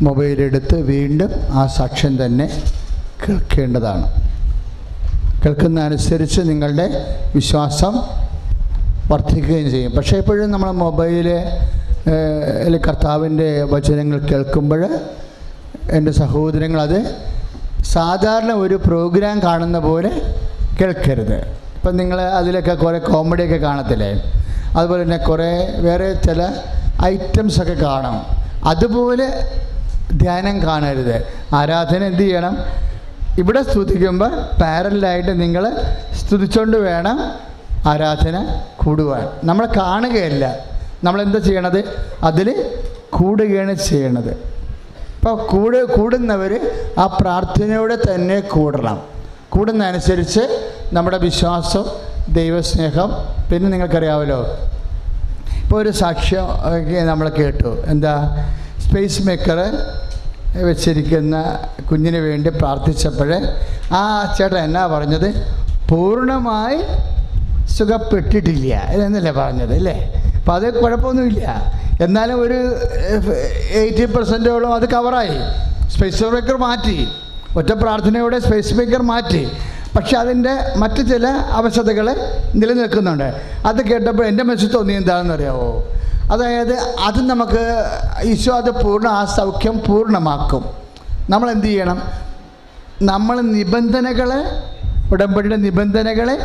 മൊബൈലെടുത്ത് വീണ്ടും ആ സാക്ഷ്യം തന്നെ കേൾക്കേണ്ടതാണ്. കേൾക്കുന്ന അനുസരിച്ച് നിങ്ങളുടെ വിശ്വാസം വർദ്ധിക്കുകയും ചെയ്യും. പക്ഷേ എപ്പോഴും നമ്മൾ മൊബൈലിൽ കർത്താവിൻ്റെ വചനങ്ങൾ കേൾക്കുമ്പോൾ എൻ്റെ സഹോദരങ്ങൾ അത് സാധാരണ ഒരു പ്രോഗ്രാം കാണുന്ന പോലെ കേൾക്കരുത്. ഇപ്പം നിങ്ങൾ അതിലൊക്കെ കുറേ കോമഡിയൊക്കെ കാണത്തില്ലേ, അതുപോലെ തന്നെ കുറേ വേറെ ചില ഐറ്റംസൊക്കെ കാണും. അതുപോലെ ധ്യാനം കാണരുത്. ആരാധന എന്ത് ചെയ്യണം? ഇവിടെ സ്തുതിക്കുമ്പോൾ പാരലായിട്ട് നിങ്ങൾ സ്തുതിച്ചുകൊണ്ട് വേണം ആരാധന കൂടുവാൻ. നമ്മൾ കാണുകയല്ല, നമ്മളെന്താ ചെയ്യണത്? അതിൽ കൂടുകയാണ് ചെയ്യണത്. അപ്പോൾ കൂടുന്നവർ ആ പ്രാർത്ഥനയോടെ തന്നെ കൂടണം. കൂടുന്നതനുസരിച്ച് നമ്മുടെ വിശ്വാസം, ദൈവസ്നേഹം, പിന്നെ നിങ്ങൾക്കറിയാമല്ലോ, ഇപ്പോൾ ഒരു സാക്ഷ്യം നമ്മൾ കേട്ടു. എന്താ? സ്പേസ് മേക്കർ വെച്ചിരിക്കുന്ന കുഞ്ഞിന് വേണ്ടി പ്രാർത്ഥിച്ചപ്പോൾ ആ ചേട്ടൻ എന്നാ പറഞ്ഞത്? പൂർണ്ണമായി സുഖപ്പെട്ടിട്ടില്ല എന്നല്ലേ പറഞ്ഞത്, അല്ലേ? അപ്പോൾ അത് കുഴപ്പമൊന്നുമില്ല, എന്നാലും ഒരു 80% അത് കവറായി. സ്പേസ് മേക്കർ മാറ്റി, ഒറ്റ പ്രാർത്ഥനയോടെ സ്പേസ് മേക്കർ മാറ്റി. പക്ഷെ അതിൻ്റെ മറ്റു ചില അവശതകൾ നിലനിൽക്കുന്നുണ്ട്. അത് കേട്ടപ്പോൾ എൻ്റെ മനസ്സിൽ തോന്നി എന്താണെന്ന് അറിയാമോ? അതായത് അത് നമുക്ക് ഈശോ അത് ആ സൗഖ്യം പൂർണ്ണമാക്കും. നമ്മൾ എന്ത് ചെയ്യണം? നമ്മൾ നിബന്ധനകളെ, ഉടമ്പടിയുടെ നിബന്ധനകളെ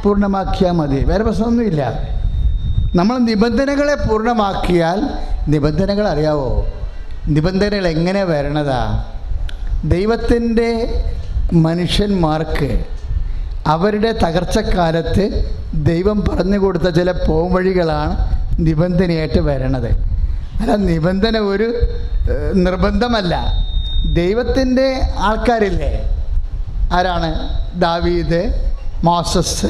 പൂർണ്ണമാക്കിയാൽ മതി, വേറെ പ്രശ്നമൊന്നുമില്ല. നമ്മൾ നിബന്ധനകളെ പൂർണ്ണമാക്കിയാൽ, നിബന്ധനകൾ അറിയാവോ? നിബന്ധനകൾ എങ്ങനെ വരണതാ? ദൈവത്തിൻ്റെ മനുഷ്യന്മാർക്ക് അവരുടെ തകർച്ചക്കാലത്ത് ദൈവം പറഞ്ഞു കൊടുത്ത ചില പോംവഴികളാണ് നിബന്ധനയായിട്ട് വരണത്. അല്ല, നിബന്ധന ഒരു നിർബന്ധമല്ല. ദൈവത്തിൻ്റെ ആൾക്കാരില്ലേ? ആരാണ്? ദാവീദ്, മോസസ്,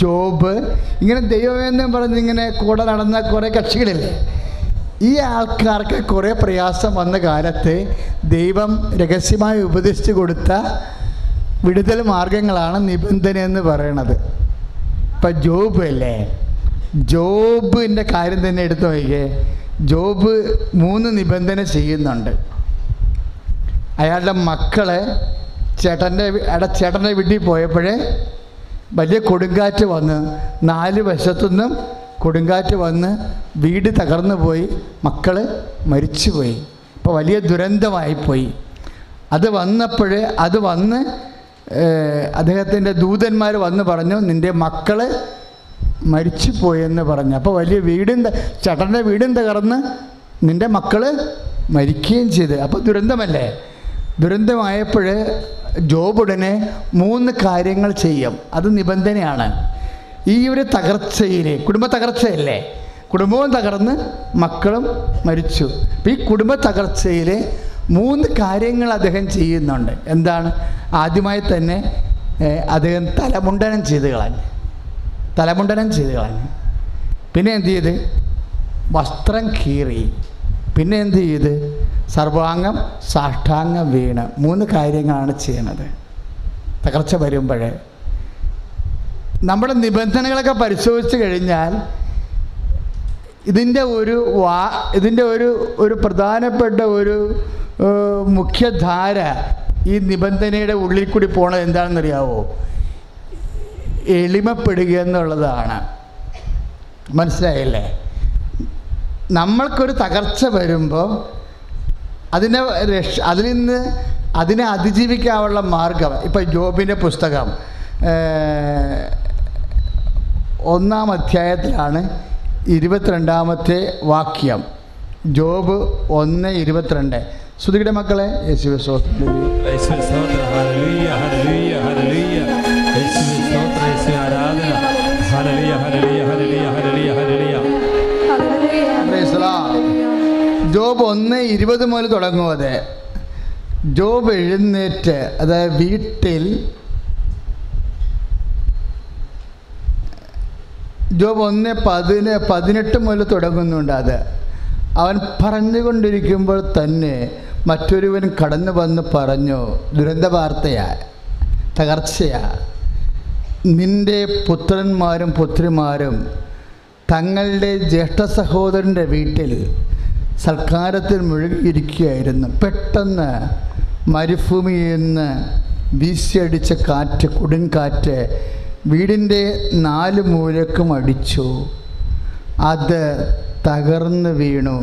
ജോബ്, ഇങ്ങനെ ദൈവമെന്നും പറഞ്ഞ് ഇങ്ങനെ കൂടെ നടന്ന കുറേ കക്ഷികളില്ലേ? ഈ ആൾക്കാർക്ക് കുറേ പ്രയാസം വന്ന കാലത്ത് ദൈവം രഹസ്യമായി ഉപദേശിച്ചു കൊടുത്ത വിടുതൽ മാർഗങ്ങളാണ് നിബന്ധന എന്ന് പറയണത്. ഇപ്പം ജോബ് അല്ലേ, ജോബിൻ്റെ കാര്യം തന്നെ എടുത്തു നോക്കിയേ. ജോബ് 3 നിബന്ധന ചെയ്യുന്നുണ്ട്. അയാളുടെ മക്കള് ചേട്ടൻ്റെ വീട്ടിൽ പോയപ്പോഴേ വലിയ കൊടുങ്കാറ്റ് വന്ന് 4 വശത്തുനിന്നും കൊടുങ്കാറ്റ് വന്ന് വീട് തകർന്നു പോയി, മക്കൾ മരിച്ചുപോയി. ഇപ്പോൾ വലിയ ദുരന്തമായിപ്പോയി. അത് വന്ന് അദ്ദേഹത്തിൻ്റെ ദൂതന്മാർ വന്ന് പറഞ്ഞു, നിൻ്റെ മക്കൾ മരിച്ചു പോയെന്ന് പറഞ്ഞു. അപ്പോൾ വലിയ ചേട്ടൻ്റെ വീടും തകർന്ന് നിൻ്റെ മക്കൾ മരിക്കുകയും ചെയ്ത്. അപ്പോൾ ദുരന്തമല്ലേ? ദുരന്തമായപ്പോൾ ജോബുടനെ 3 കാര്യങ്ങൾ ചെയ്യും. അത് നിബന്ധനയാണ്. ഈ ഒരു തകർച്ചയിൽ, കുടുംബ തകർച്ചയല്ലേ, കുടുംബവും തകർന്ന് മക്കളും മരിച്ചു. അപ്പം ഈ കുടുംബ തകർച്ചയിൽ 3 കാര്യങ്ങൾ അദ്ദേഹം ചെയ്യുന്നുണ്ട്. എന്താണ്? ആദ്യമായി തന്നെ അദ്ദേഹം തലമുണ്ടനം ചെയ്ത് കളഞ്ഞു. പിന്നെ എന്ത് ചെയ്ത്? വസ്ത്രം കീറി. പിന്നെ എന്ത് ചെയ്ത്? സർവാംഗം സാഷ്ടാംഗം വീണ്. 3 കാര്യങ്ങളാണ് ചെയ്യണത്. തകർച്ച വരുമ്പോൾ നമ്മുടെ നിബന്ധനകളൊക്കെ പരിശോധിച്ച് കഴിഞ്ഞാൽ ഇതിൻ്റെ ഒരു പ്രധാനപ്പെട്ട ഒരു മുഖ്യധാര ഈ നിബന്ധനയുടെ ഉള്ളിൽ കൂടി പോണത് എന്താണെന്നറിയാവോ? എളിമപ്പെടുക എന്നുള്ളതാണ്. മനസ്സിലായില്ലേ? നമ്മൾക്കൊരു തകർച്ച വരുമ്പോൾ അതിനെ അതിജീവിക്കാനുള്ള മാർഗം. ഇപ്പം ജോബിൻ്റെ പുസ്തകം 1-ാം അധ്യായത്തിലാണ് 22-ാമത്തെ വാക്യം. ജോബ് 1:22. ശ്രുതിയുടെ മക്കളെ, യേശുവേ സ്തോത്രം. ജോബ് 1:20 മുതൽ തുടങ്ങും. അത് ജോബ് എഴുന്നേറ്റ്, അതായത് വീട്ടിൽ ജോബ് 1:18 മുതൽ തുടങ്ങുന്നുണ്ട്. അത് അവൻ പറഞ്ഞുകൊണ്ടിരിക്കുമ്പോൾ തന്നെ മറ്റൊരുവൻ കടന്നു വന്ന് പറഞ്ഞു, ദുരന്ത വാർത്തയാ, തകർച്ചയാ, നിൻ്റെ പുത്രന്മാരും പുത്രിമാരും തങ്ങളുടെ ജ്യേഷ്ഠ സഹോദരൻ്റെ വീട്ടിൽ സൽക്കാരത്തിൽ മുഴുകിയിരിക്കുകയായിരുന്നു. പെട്ടെന്ന് മരുഭൂമിയിൽ നിന്ന് വീശിയടിച്ച കാറ്റ്, കൊടുങ്കാറ്റ് വീടിൻ്റെ 4 മൂലക്കും അടിച്ചു. അത് തകർന്ന് വീണു.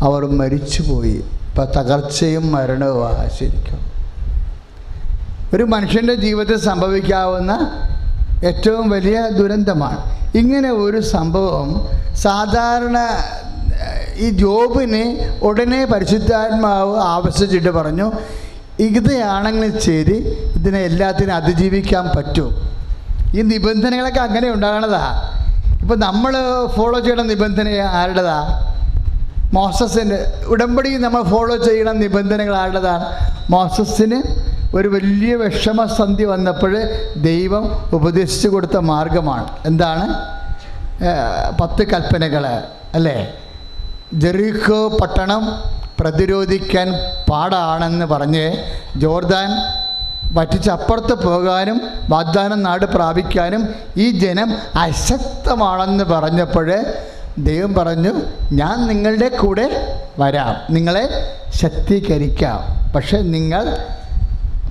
അവർ മരിച്ചുപോയി. ഇപ്പം തകർച്ചയും മരണവുമാണ് ശരിക്കും ഒരു മനുഷ്യൻ്റെ ജീവിതത്തിൽ സംഭവിക്കാവുന്ന ഏറ്റവും വലിയ ദുരന്തമാണ്. ഇങ്ങനെ ഒരു സംഭവം സാധാരണ ഈ ജോബിന് ഉടനെ പരിശുദ്ധാത്മാവ് ആവശ്യിച്ചിട്ട് പറഞ്ഞു, ഇതാണെങ്കിൽ ശരി, ഇതിനെ എല്ലാത്തിനും അതിജീവിക്കാൻ പറ്റും. ഈ നിബന്ധനകളൊക്കെ അങ്ങനെ ഉണ്ടാകണതാ. ഇപ്പം നമ്മൾ ഫോളോ ചെയ്യണ നിബന്ധന ആരുടേതാ? മോസസിൻ്റെ. ഉടമ്പടി നമ്മൾ ഫോളോ ചെയ്യണ നിബന്ധനകൾ ആരുടേതാണ്? മോസസിന് ഒരു വലിയ വിഷമസന്ധി വന്നപ്പോൾ ദൈവം ഉപദേശിച്ചു കൊടുത്ത മാർഗമാണ്. എന്താണ്? 10 കൽപ്പനകൾ അല്ലേ? ജെറിക്കോ പട്ടണം പ്രതിരോധിക്കാൻ പാടാണെന്ന് പറഞ്ഞ് ജോർദാൻ വറ്റിച്ചപ്പുറത്ത് പോകാനും വാഗ്ദാനം നാട് പ്രാപിക്കാനും ഈ ജനം അശക്തമാണെന്ന് പറഞ്ഞപ്പോൾ ദൈവം പറഞ്ഞു, ഞാൻ നിങ്ങളുടെ കൂടെ വരാം, നിങ്ങളെ ശക്തീകരിക്കാം, പക്ഷെ നിങ്ങൾ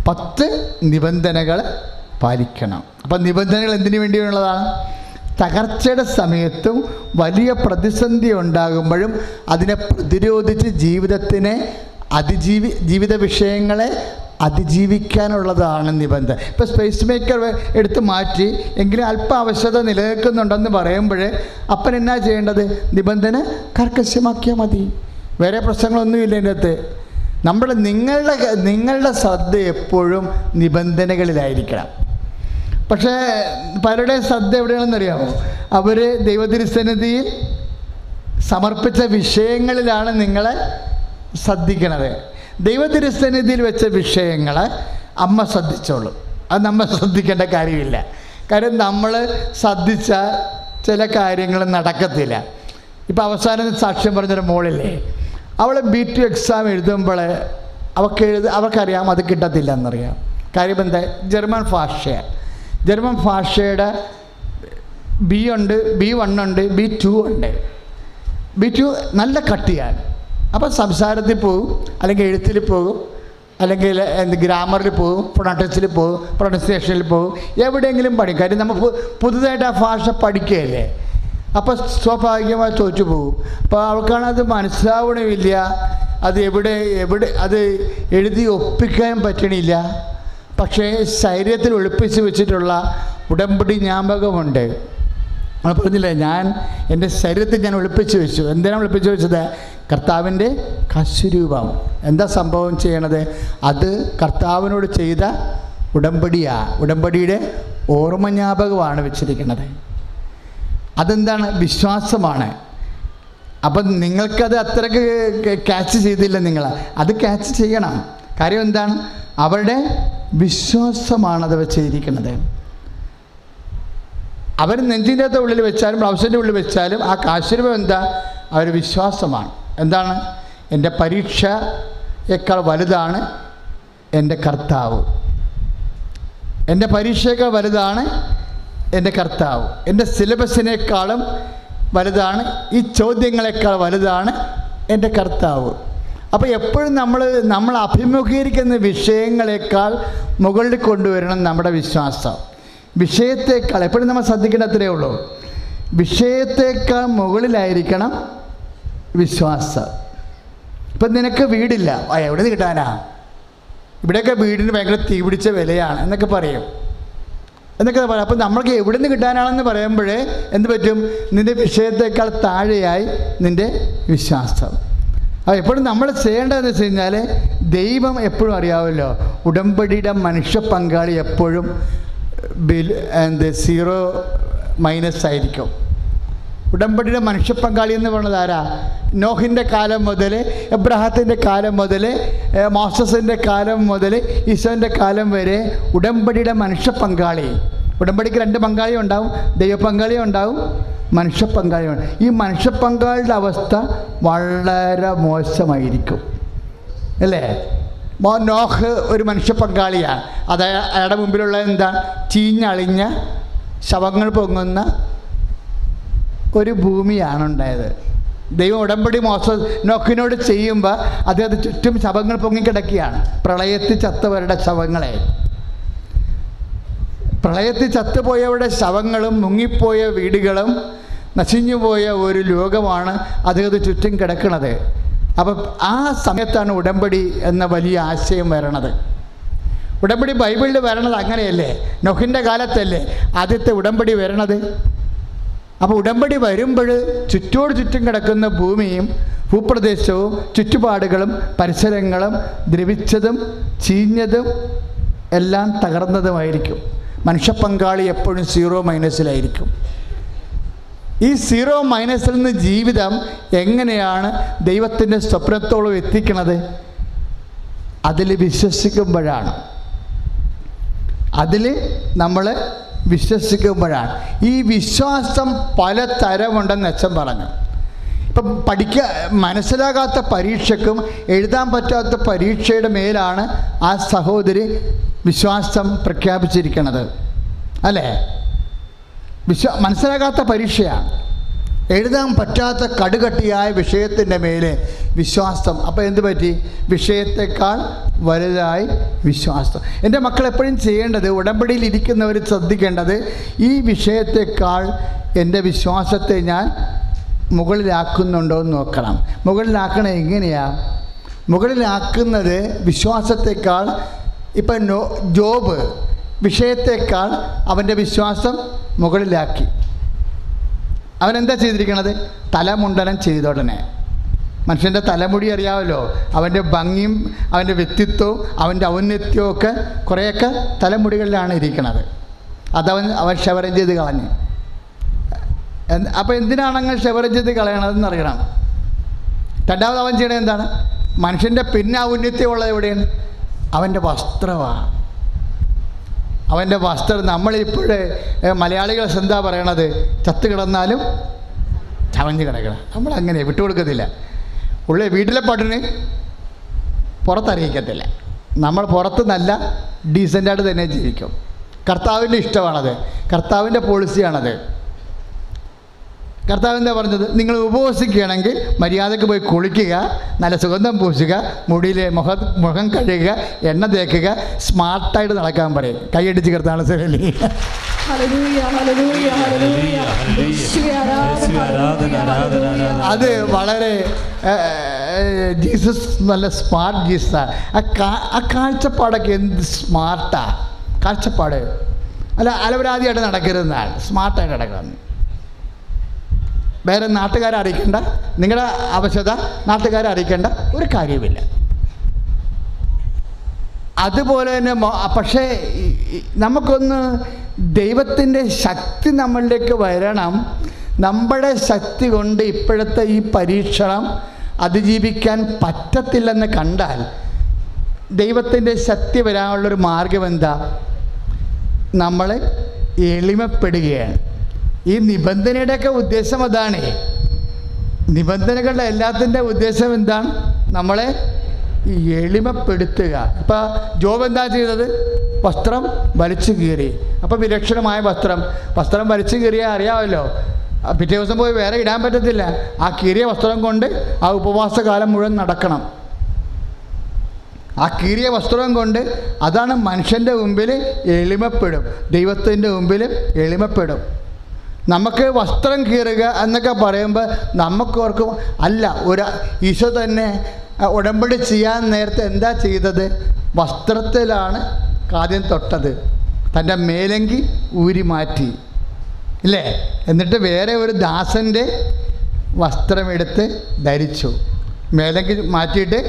10 നിബന്ധനകൾ പാലിക്കണം. അപ്പം നിബന്ധനകൾ എന്തിനു വേണ്ടിയുള്ളതാണ്? തകർച്ചയുടെ സമയത്തും വലിയ പ്രതിസന്ധി ഉണ്ടാകുമ്പോഴും അതിനെ പ്രതിരോധിച്ച് ജീവിത വിഷയങ്ങളെ അതിജീവിക്കാനുള്ളതാണ് നിബന്ധന. ഇപ്പോൾ സ്പേസ് മേക്കർ എടുത്ത് മാറ്റി എങ്കിലും അല്പ ആവശ്യകത നിലനിൽക്കുന്നുണ്ടെന്ന് പറയുമ്പോൾ അപ്പൻ എന്നാ ചെയ്യേണ്ടത്? നിബന്ധന കർക്കശമാക്കിയാൽ മതി. വേറെ പ്രശ്നങ്ങളൊന്നുമില്ല എൻ്റെ അകത്ത്. നിങ്ങളുടെ ശ്രദ്ധ എപ്പോഴും നിബന്ധനകളിലായിരിക്കണം. പക്ഷേ പലരുടെയും ശ്രദ്ധ എവിടെയാണെന്നറിയാമോ? അവർ ദൈവതിരുസന്നിധിയിൽ സമർപ്പിച്ച വിഷയങ്ങളിലാണ് നിങ്ങളെ ശ്രദ്ധിക്കണത്. ദൈവതിരുസന്നിധിയിൽ വെച്ച വിഷയങ്ങൾ അമ്മ ശ്രദ്ധിച്ചോളും. അത് നമ്മൾ ശ്രദ്ധിക്കേണ്ട കാര്യമില്ല. കാര്യം നമ്മൾ ശ്രദ്ധിച്ച ചില കാര്യങ്ങൾ നടക്കത്തില്ല. ഇപ്പം അവസാനം സാക്ഷ്യം പറഞ്ഞൊരു മോളില്ലേ, അവൾ B2 എക്സാം എഴുതുമ്പോൾ അവർക്കറിയാം അത് കിട്ടത്തില്ല എന്നറിയാം. കാര്യം എന്താ? ജർമ്മൻ ഭാഷയുടെ B ഉണ്ട്, B1 ഉണ്ട്, B2 ഉണ്ട്. B2 നല്ല കട്ടിയാണ്. അപ്പം സംസാരത്തിൽ പോകും, അല്ലെങ്കിൽ എഴുത്തിൽ പോകും, അല്ലെങ്കിൽ ഗ്രാമറിൽ പോകും, പ്രൊണൗൺസിയേഷനിൽ പോകും, എവിടെയെങ്കിലും പഠിക്കും. കാര്യം നമ്മൾ പുതുതായിട്ട് ആ ഭാഷ പഠിക്കുകയല്ലേ. അപ്പോൾ സ്വാഭാവികമായി തോറ്റു പോകും. അപ്പോൾ അവൾക്കാണത് മനസ്സിലാവണമില്ല. അത് എവിടെ അത് എഴുതി ഒപ്പിക്കാൻ പറ്റണില്ല. പക്ഷേ ശരീരത്തിൽ ഒളിപ്പിച്ച് വെച്ചിട്ടുള്ള ഉടമ്പടി ജ്ഞാപകമുണ്ട്. നമ്മൾ പറഞ്ഞില്ലേ, എൻ്റെ ശരീരത്തിൽ ഞാൻ ഒളിപ്പിച്ച് വെച്ചു. എന്തിനാണ് ഒളിപ്പിച്ച് വെച്ചത്? കർത്താവിൻ്റെ കശുരൂപം. എന്താ സംഭവം ചെയ്യണത്? അത് കർത്താവിനോട് ചെയ്ത ഉടമ്പടിയുടെ ഓർമ്മ ജ്ഞാപകമാണ് വെച്ചിരിക്കുന്നത്. അതെന്താണ്? വിശ്വാസമാണ്. അപ്പം നിങ്ങൾക്കത് അത്രയ്ക്ക് ക്യാച്ച് ചെയ്തില്ല. അത് ക്യാച്ച് ചെയ്യണം. കാര്യം എന്താണ്? അവരുടെ വിശ്വാസമാണത് വെച്ചിരിക്കുന്നത്. അവർ നെഞ്ചിൻ്റെ ഉള്ളിൽ വെച്ചാലും ബ്ലൗസിൻ്റെ ഉള്ളിൽ വെച്ചാലും ആ കാശുരൂപം എന്താ? അവർ വിശ്വാസമാണ്. എന്താണ്? എൻ്റെ പരീക്ഷയേക്കാൾ വലുതാണ് എൻ്റെ കർത്താവ്. എൻ്റെ പരീക്ഷയേക്കാൾ വലുതാണ് എൻ്റെ കർത്താവ്. എൻ്റെ സിലബസിനേക്കാളും വലുതാണ്, ഈ ചോദ്യങ്ങളെക്കാൾ വലുതാണ് എൻ്റെ കർത്താവ്. അപ്പോൾ എപ്പോഴും നമ്മൾ അഭിമുഖീകരിക്കുന്ന വിഷയങ്ങളെക്കാൾ മുകളിൽ കൊണ്ടുവരണം നമ്മുടെ വിശ്വാസം. വിഷയത്തേക്കാൾ എപ്പോഴും നമ്മൾ ശ്രദ്ധിക്കേണ്ടത്രേ ഉള്ളൂ. വിഷയത്തേക്കാൾ മുകളിലായിരിക്കണം വിശ്വാസം. ഇപ്പം നിനക്ക് വീടില്ല, എവിടെ നിന്ന് കിട്ടാനാ? ഇവിടെയൊക്കെ വീടിന് ഭയങ്കര തീ പിടിച്ച വിലയാണ് എന്നൊക്കെ പറയും. അപ്പം നമ്മൾക്ക് എവിടെ നിന്ന് കിട്ടാനാണെന്ന് പറയുമ്പോഴേ എന്ത് പറ്റും? നിൻ്റെ വിഷയത്തേക്കാൾ താഴെയായി നിൻ്റെ വിശ്വാസം. അപ്പോൾ എപ്പോഴും നമ്മൾ ചെയ്യേണ്ടതെന്ന് വെച്ച് കഴിഞ്ഞാൽ, ദൈവം എപ്പോഴും അറിയാമല്ലോ, ഉടമ്പടിയുടെ മനുഷ്യ പങ്കാളി എപ്പോഴും 0- ആയിരിക്കും. ഉടമ്പടിയുടെ മനുഷ്യ പങ്കാളി എന്ന് പറയുന്നത് ആരാ? നോഹിൻ്റെ കാലം മുതൽ, എബ്രഹാത്തിൻ്റെ കാലം മുതൽ, മോസസിൻ്റെ കാലം മുതൽ, ഈശോൻ്റെ കാലം വരെ ഉടമ്പടിയുടെ മനുഷ്യ പങ്കാളി. ഉടമ്പടിക്ക് 2 പങ്കാളി ഉണ്ടാവും, ദൈവ പങ്കാളിയും ഉണ്ടാവും, മനുഷ്യ പങ്കാളിയുണ്ട്. ഈ മനുഷ്യ പങ്കാളിയുടെ അവസ്ഥ വളരെ മോശമായിരിക്കും അല്ലേ? നോഹ് ഒരു മനുഷ്യ പങ്കാളിയാണ്. അയാളുടെ മുമ്പിലുള്ള എന്താ? ചീഞ്ഞളിഞ്ഞ ശവങ്ങൾ പൊങ്ങുന്ന ഒരു ഭൂമിയാണ് ഉണ്ടായത്. ദൈവം ഉടമ്പടി നോക്കിനോട് ചെയ്യുമ്പോൾ അദ്ദേഹത്തിന് ചുറ്റും ശവങ്ങൾ പൊങ്ങിക്കിടക്കുകയാണ്. പ്രളയത്തിൽ ചത്തവരുടെ ശവങ്ങളെ, പ്രളയത്തിൽ ചത്തുപോയവരുടെ ശവങ്ങളും മുങ്ങിപ്പോയ വീടുകളും നശിഞ്ഞുപോയ ഒരു ലോകമാണ് അദ്ദേഹത്തിന് ചുറ്റും കിടക്കുന്നത്. അപ്പം ആ സമയത്താണ് ഉടമ്പടി എന്ന വലിയ ആശയം വരണത്. ഉടമ്പടി ബൈബിളിൽ വരണത് അങ്ങനെയല്ലേ? നോഹിൻ്റെ കാലത്തല്ലേ ആദ്യത്തെ ഉടമ്പടി വരണത്. അപ്പോൾ ഉടമ്പടി വരുമ്പോൾ ചുറ്റോട് ചുറ്റും കിടക്കുന്ന ഭൂമിയും ഭൂപ്രദേശവും ചുറ്റുപാടുകളും പരിസരങ്ങളും ദ്രവിച്ചതും ചീഞ്ഞതും എല്ലാം തകർന്നതുമായിരിക്കും. മനുഷ്യ പങ്കാളി എപ്പോഴും 0- ഈ 0- നിന്ന് ജീവിതം എങ്ങനെയാണ് ദൈവത്തിൻ്റെ സ്വപ്നത്തോളം എത്തിക്കുന്നത്? അതിൽ വിശ്വസിക്കുമ്പോഴാണ്. അതിൽ നമ്മൾ വിശ്വസിക്കുമ്പോഴാണ്. ഈ വിശ്വാസം പല തരമുണ്ടെന്ന് അച്ഛൻ പറഞ്ഞു. ഇപ്പം മനസ്സിലാകാത്ത പരീക്ഷയ്ക്കും എഴുതാൻ പറ്റാത്ത പരീക്ഷയുടെ മേലാണ് ആ സഹോദരി വിശ്വാസം പ്രഖ്യാപിച്ചിരിക്കുന്നത്, അല്ലേ? മനസ്സിലാകാത്ത പരീക്ഷയാണ്, എഴുതാൻ പറ്റാത്ത കടുകട്ടിയായ വിഷയത്തിൻ്റെ മേലെ വിശ്വാസം. അപ്പോൾ എന്ത് പറ്റി? വിഷയത്തെക്കാൾ വലുതായി വിശ്വാസം. എൻ്റെ മക്കൾ എപ്പോഴും ചെയ്യേണ്ടത്, ഉടമ്പടിയിൽ ഇരിക്കുന്നവർ ശ്രദ്ധിക്കേണ്ടത്, ഈ വിഷയത്തെക്കാൾ എൻ്റെ വിശ്വാസത്തെ ഞാൻ മുകളിലാക്കുന്നുണ്ടോ എന്ന് നോക്കണം. മുകളിലാക്കണത് എങ്ങനെയാണ്? മുകളിലാക്കുന്നത് വിശ്വാസത്തെക്കാൾ, ഇപ്പം ജോബ് വിഷയത്തെക്കാൾ അവൻ്റെ വിശ്വാസം മുകളിലാക്കി. അവനെന്താ ചെയ്തിരിക്കണത്? തലമുണ്ടനം ചെയ്തോടനെ. മനുഷ്യൻ്റെ തലമുടി അറിയാമല്ലോ, അവൻ്റെ ഭംഗിയും അവൻ്റെ വ്യക്തിത്വവും അവൻ്റെ ഔന്നത്യവും ഒക്കെ കുറേയൊക്കെ തലമുടികളിലാണ് ഇരിക്കുന്നത്. അവൻ ഷവരം ചെയ്ത് കളഞ്ഞു. അപ്പോൾ എന്തിനാണ് അങ്ങനെ ഷവരം ചെയ്ത് കളയണതെന്ന് അറിയണം. രണ്ടാമത് അവൻ ചെയ്യണത് എന്താണ്? മനുഷ്യൻ്റെ പിന്നെ ഔന്നത്യമുള്ളത് എവിടെയാണ്? അവൻ്റെ വസ്ത്രമാണ്. അവൻ്റെ വസ്ത്രം. നമ്മളിപ്പോഴേ മലയാളികൾ എന്താ പറയണത്? ചത്ത് കിടന്നാലും ചവഞ്ഞ് കിടക്കണം. നമ്മളങ്ങനെ വിട്ടുകൊടുക്കത്തില്ല. വീട്ടിലെ പട്ടിണി പുറത്തറിയിക്കത്തില്ല. നമ്മൾ പുറത്ത് നല്ല ഡീസൻ്റായിട്ട് തന്നെ ജീവിക്കും. കർത്താവിൻ്റെ ഇഷ്ടമാണത്, കർത്താവിൻ്റെ പോളിസിയാണത്. കർത്താവ് എന്താ പറഞ്ഞത്? നിങ്ങൾ ഉപവസിക്കുകയാണെങ്കിൽ മര്യാദയ്ക്ക് പോയി കുളിക്കുക, നല്ല സുഗന്ധം പൂശുക, മുടിയിൽ മുഖം കഴുകുക, എണ്ണ തേക്കുക, സ്മാർട്ടായിട്ട് നടക്കാൻ പറയും. കൈയടിച്ച് കർത്താവ് സേവലി. അത് വളരെ ജീസസ് നല്ല സ്മാർട്ട് ജീസസാണ്. ആ കാഴ്ചപ്പാടൊക്കെ എന്ത് സ്മാർട്ടാണ് കാഴ്ചപ്പാട്. അലവരാതിയായിട്ട് നടക്കരുതെന്നാണ്, സ്മാർട്ടായിട്ട് നടക്കണം. വേറെ നാട്ടുകാരെ അറിയിക്കേണ്ട, നിങ്ങളുടെ ആവശ്യത നാട്ടുകാരെ അറിയിക്കേണ്ട ഒരു കാര്യമില്ല. അതുപോലെ തന്നെ പക്ഷേ നമുക്കൊന്ന് ദൈവത്തിൻ്റെ ശക്തി നമ്മളിലേക്ക് വരണം. നമ്മുടെ ശക്തി കൊണ്ട് ഇപ്പോഴത്തെ ഈ പരീക്ഷണം അതിജീവിക്കാൻ പറ്റത്തില്ലെന്ന് കണ്ടാൽ ദൈവത്തിൻ്റെ ശക്തി വരാനുള്ളൊരു മാർഗം എന്താ? നമ്മൾ എളിമപ്പെടുകയാണ്. ഈ നിബന്ധനയുടെയൊക്കെ ഉദ്ദേശം അതാണ്. നിബന്ധനകളുടെ എല്ലാത്തിൻ്റെ ഉദ്ദേശം എന്താണ്? നമ്മളെ എളിമപ്പെടുത്തുക. ഇപ്പം ജോബ് എന്താ ചെയ്തത്? വസ്ത്രം വലിച്ചു കീറി. അപ്പം വിലക്ഷണമായ വസ്ത്രം വലിച്ചു കീറിയാൽ അറിയാമല്ലോ, പിറ്റേ ദിവസം പോയി വേറെ ഇടാൻ പറ്റത്തില്ല. ആ കീറിയ വസ്ത്രം കൊണ്ട് ആ ഉപവാസകാലം മുഴുവൻ നടക്കണം. ആ കീറിയ വസ്ത്രം കൊണ്ട് അതാണ് മനുഷ്യൻ്റെ മുമ്പിൽ എളിമപ്പെടും, ദൈവത്തിൻ്റെ മുമ്പിൽ എളിമപ്പെടും. നമുക്ക് വസ്ത്രം കീറുക എന്നൊക്കെ പറയുമ്പോൾ നമുക്കോർക്കും അല്ല, ഈശോ തന്നെ ഉടമ്പടി ചെയ്യാൻ നേരത്തെ എന്താ ചെയ്തത്? വസ്ത്രത്തിലാണ് ആദ്യം തൊട്ടത്. തൻ്റെ മേലങ്കി ഊരി മാറ്റി, ഇല്ലേ? എന്നിട്ട് വേറെ ഒരു ദാസൻ്റെ വസ്ത്രമെടുത്ത് ധരിച്ചു. മേലങ്കി മാറ്റിയിട്ട്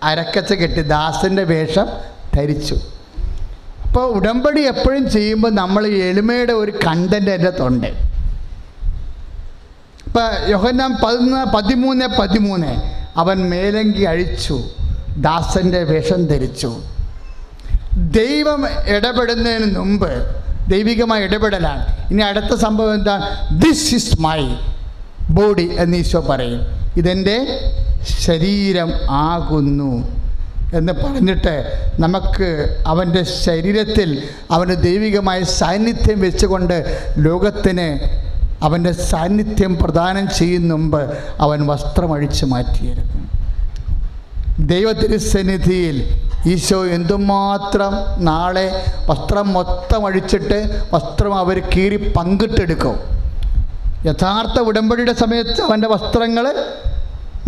അരക്കച്ച കെട്ടി ദാസൻ്റെ വേഷം ധരിച്ചു. അപ്പോൾ ഉടമ്പടി എപ്പോഴും ചെയ്യുമ്പോൾ നമ്മൾ എളിമയുടെ ഒരു കണ്ടൻ്റ് എൻ്റെ തൊണ്ട്. ഇപ്പം യോഹന്നാൻ 13:13 അവൻ മേലങ്കി അഴിച്ചു, ദാസൻ്റെ വേഷം ധരിച്ചു. ദൈവം ഇടപെടുന്നതിന് മുമ്പ് ദൈവികമായ ഇടപെടലാണ്. ഇനി അടുത്ത സംഭവം എന്താ? ദിസ് ഈസ് മൈ ബോഡി എന്ന് ഈശോ പറയും. ഇതെൻ്റെ ശരീരം ആകുന്നു എന്ന് പറഞ്ഞിട്ട് നമുക്ക് അവൻ്റെ ശരീരത്തിൽ അവൻ്റെ ദൈവികമായ സാന്നിധ്യം വെച്ചുകൊണ്ട് ലോകത്തിന് അവൻ്റെ സാന്നിധ്യം പ്രദാനം ചെയ്യുന്ന മുമ്പ് അവൻ വസ്ത്രം അഴിച്ചു മാറ്റിയിരുന്നു. ദൈവത്തിരുസന്നിധിയിൽ ഈശോ എന്തുമാത്രം നാളെ വസ്ത്രം മൊത്തം അഴിച്ചിട്ട് വസ്ത്രം അവർ കീറി പങ്കിട്ടെടുക്കും. യഥാർത്ഥ ഉടമ്പടിയുടെ സമയത്ത് അവൻ്റെ വസ്ത്രങ്ങൾ